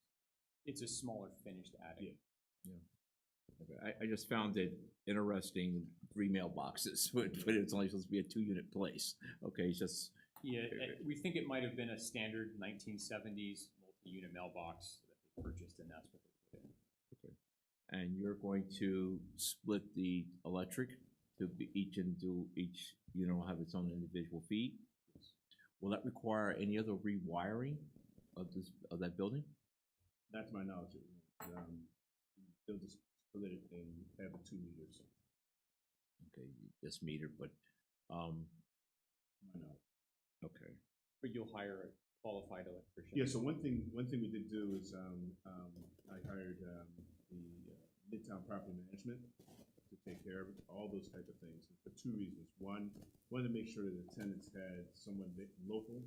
it's a smaller finished attic. Yeah. Okay, I just found it interesting, 3 mailboxes, but it's only supposed to be a 2-unit place. Okay, it's just, Yeah, we think it might have been a standard 1970s multi-unit mailbox that they purchased, and that's what they put in. okay. And you're going to split the electric to be each unit will have its own individual feed? Will that require any other rewiring of that building? That's my knowledge. They'll just split it and have the 2 meters. Okay, just metered, but, My knowledge. okay. But you'll hire a qualified electrician. Yeah. So one thing we did do is I hired the Midtown Property Management to take care of all those type of things for 2 reasons. One to make sure that the tenants had someone local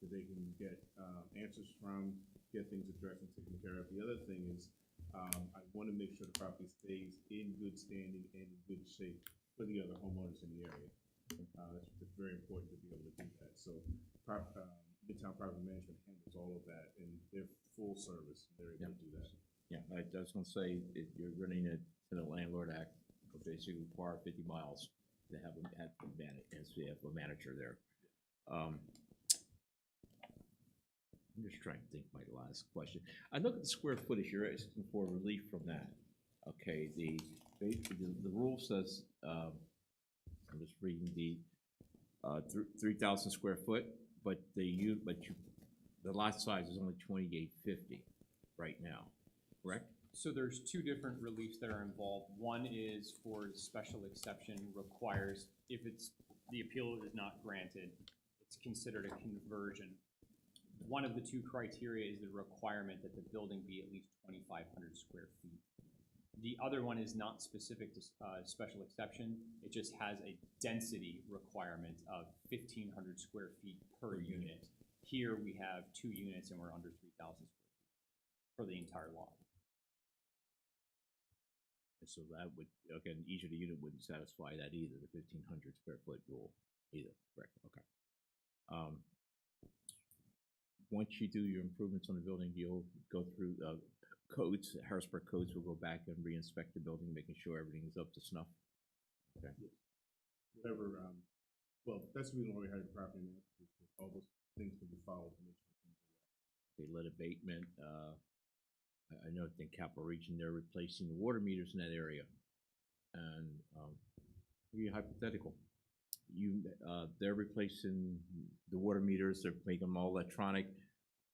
that they can get answers from, get things addressed and taken care of. The other thing is I want to make sure the property stays in good standing and in good shape for the other homeowners in the area. It's very important to be able to do that. So Midtown Property Management handles all of that, and they're full service. They're able to do that. Yeah, I was gonna say, if you're running it to the Landlord Act, will basically require 50 miles to have a manager there. I'm just trying to think my last question. I look at the square footage, you're asking for relief from that. Okay, the rule says, I'm just reading the 3,000 square foot, but the lot size is only 2,850 right now, correct? So there's 2 different reliefs that are involved. One is for special exception requires, if the appeal is not granted, it's considered a conversion. one of the two criteria is the requirement that the building be at least 2,500 square feet. The other one is not specific to special exception. It just has a density requirement of 1,500 square feet per unit. Here we have 2 units and we're under 3,000 square feet for the entire lot. So that would, again, each of the unit wouldn't satisfy that either, the 1,500 square foot rule either, correct, okay. Once you do your improvements on the building, you'll go through codes, Harrisburg codes will go back and re-inspect the building, making sure everything is up to snuff. Okay. Yes. Whatever, well, that's the reason why we hired the property manager, because all those things can be followed to make sure things are right. They lead abatement, I know in Capital Region, they're replacing the water meters in that area. And, be hypothetical. They're replacing the water meters, they're making them all electronic.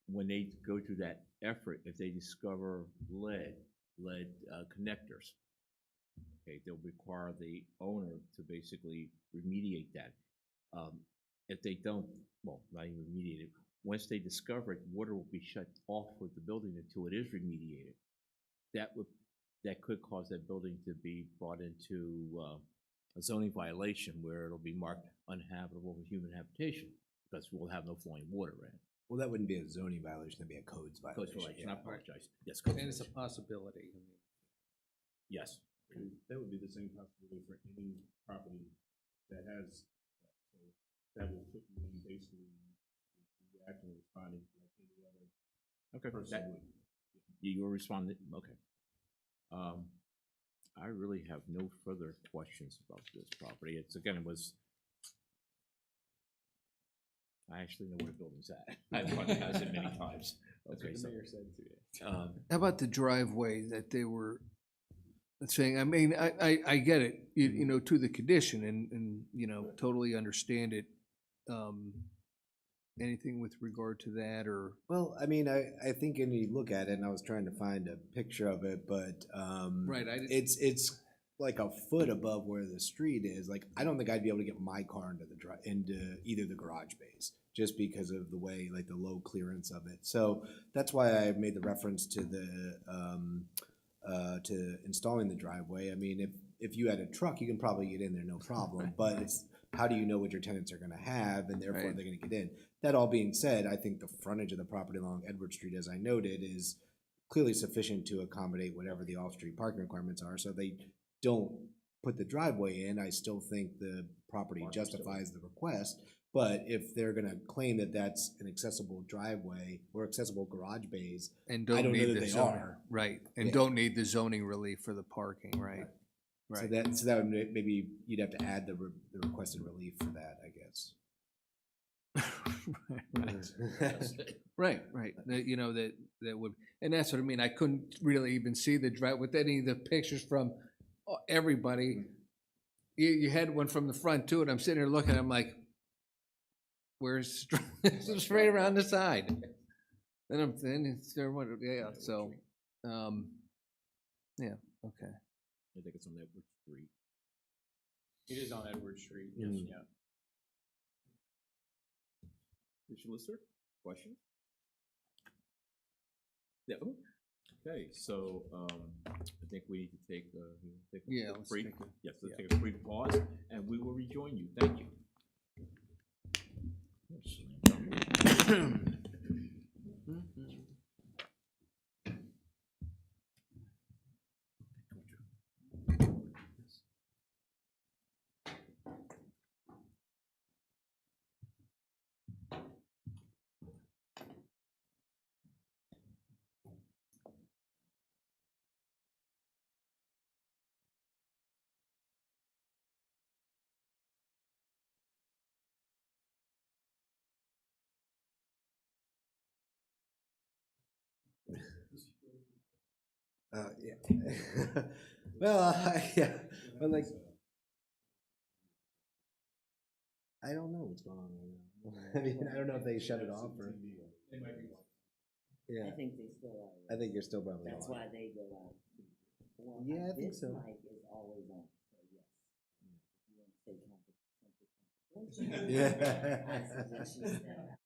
When they go through that effort, if they discover lead connectors, okay, they'll require the owner to basically remediate that. If they don't, well, not even remediate it, once they discover it, water will be shut off with the building until it is remediated. That could cause that building to be brought into a zoning violation where it'll be marked uninhabitable for human habitation because we'll have no flowing water in it. Well, that wouldn't be a zoning violation, that'd be a codes violation. Codes violation, I yeah. apologize. Yes, codes And it's a violation. possibility. I mean, Yes. And that would be the same possibility for any property that has, so that will put me basically reacting and responding like any other Okay. person That, would. you were responding, okay. I really have no further questions about this property. It's, again, it was, I actually know where the building's at. I've run past it many times. That's Okay, what the so, mayor said today. How about the driveway that they were saying? I mean, I get it, you know, to the condition and, you know, totally understand it. Anything with regard to that or? Well, I mean, I think when you look at it, and I was trying to find a picture of it, but Right, it's like a foot above where the street is. Like, I don't think I'd be able to get my car into either the garage bays just because of the way, like the low clearance of it. So that's why I made the reference to the to installing the driveway. I mean, if you had a truck, you can probably get in there no problem. But it's how do you know what your tenants are going to have, and therefore Right. they're going to get in. That all being said, I think the frontage of the property along Edward Street, as I noted, is clearly sufficient to accommodate whatever the off-street parking requirements are. So they don't put the driveway in, I still think the property justifies the request. But if they're gonna claim that that's an accessible driveway or accessible garage bays, And I don't don't know need that the they zoning, are. right, and Yeah. don't need the zoning relief for the parking, right? So that would maybe you'd have to add the requested relief for that, I guess. Right, that, you know, that would, and that's what I mean, I couldn't really even see the drive with any of the pictures from everybody. You had one from the front too, and I'm sitting there looking, I'm like, where's, it's right around the side. Then it's there, yeah, so, yeah, okay. I think it's on Edward Street. It is on Edward Street, Mm. yeah. Mr. Lister, questions? Yeah, okay, so, I think we need to take a Yeah, let's brief, take a- yes, let's yeah. take a brief pause, and we will rejoin you, thank you. Yeah. Well, yeah, but like, I don't know what's going on right now. I mean, I don't know if they shut it off or. They might be. Yeah, I think they still are. I think you're still probably. That's on. why they go out. Well, Yeah, I think this so. mic is always on, so yes. If you want to say something confidential, Yeah. I suggest you step out.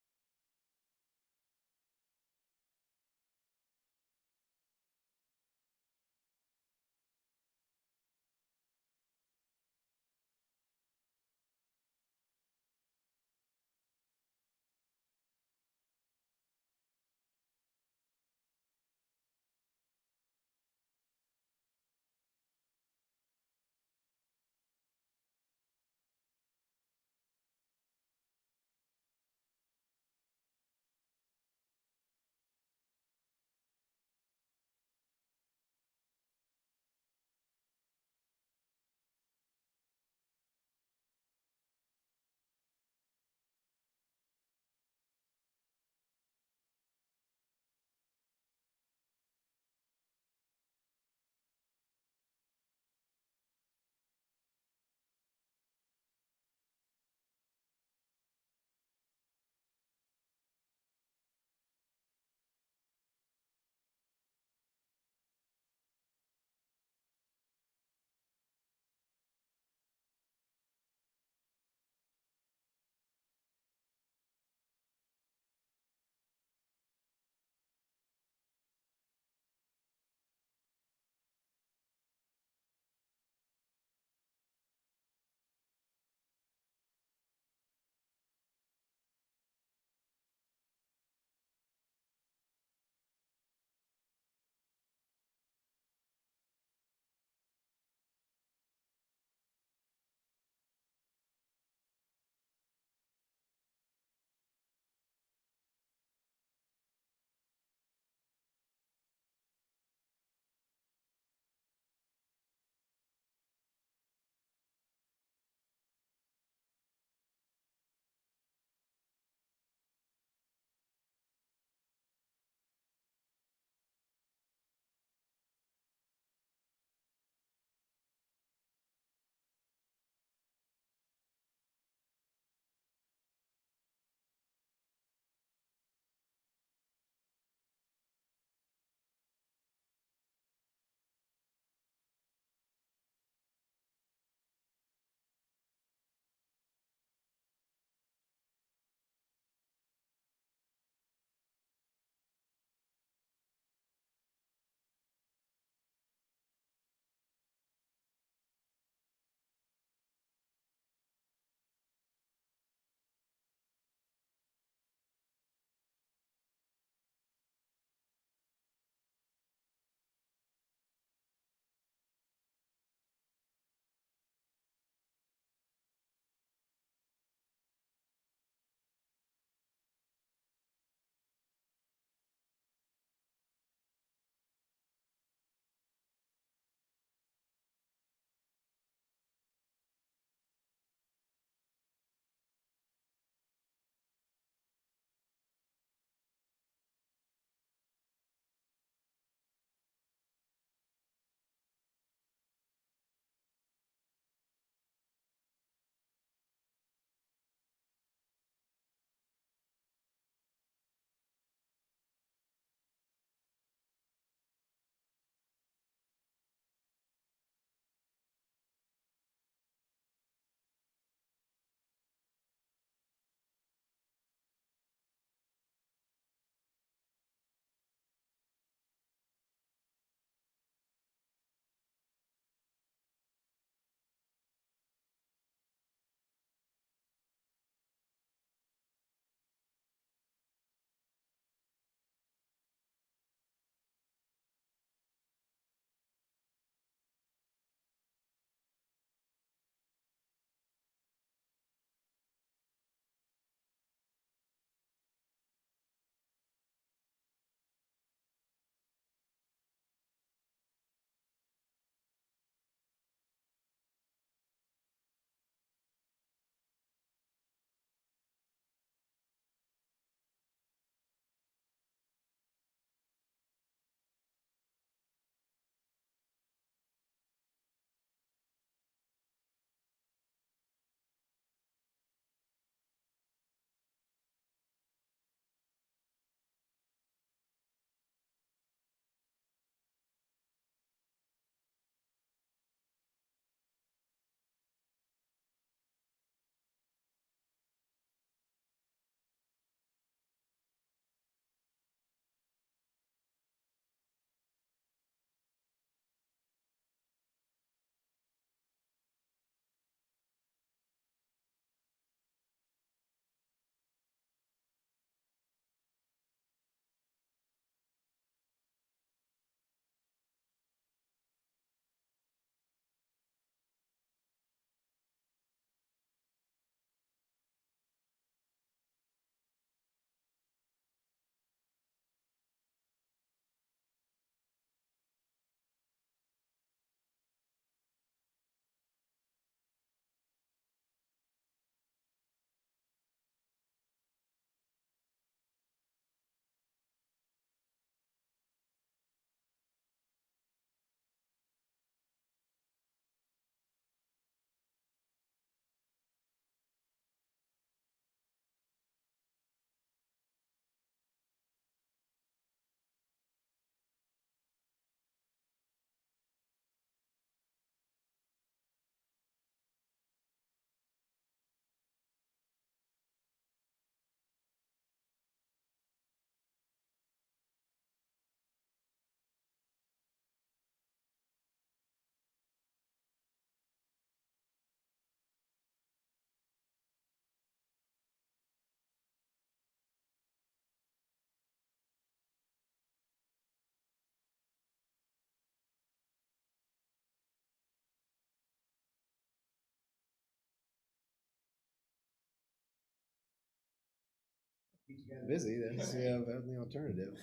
Busy, that's, yeah, the alternative.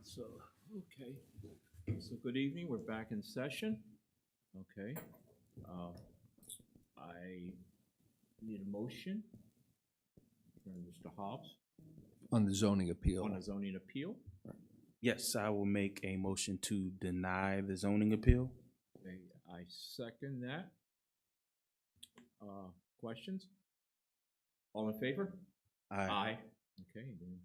So, okay, so good evening, we're back in session. Okay, I need a motion from Mr. Hobbs On the zoning appeal. on a zoning appeal. Yes, I will make a motion to deny the zoning appeal. Okay, I second that. Questions? All in favor? Aye. Okay, then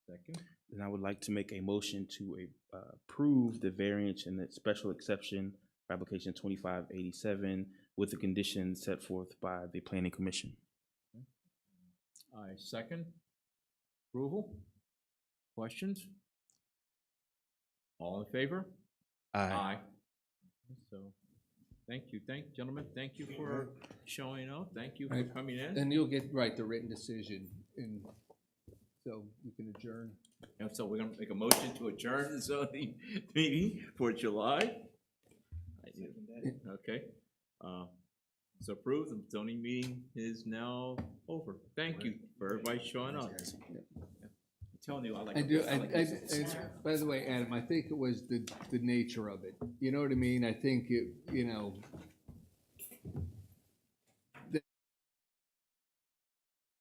second. Then I would like to make a motion to approve the variance and the special exception for application 2587 with the conditions set forth by the planning commission. I second. Approval? Questions? All in favor? Aye. So, thank you, gentlemen, thank you for showing up, thank you for Right. coming in. And you'll get, right, the written decision, and so you can adjourn. And so we're gonna make a motion to adjourn the zoning meeting for July. Okay, it's approved, the zoning meeting is now over. Thank you for everybody showing up. I'm telling you, I like. By the way, Adam, I think it was the nature of it. You know what I mean? I think it,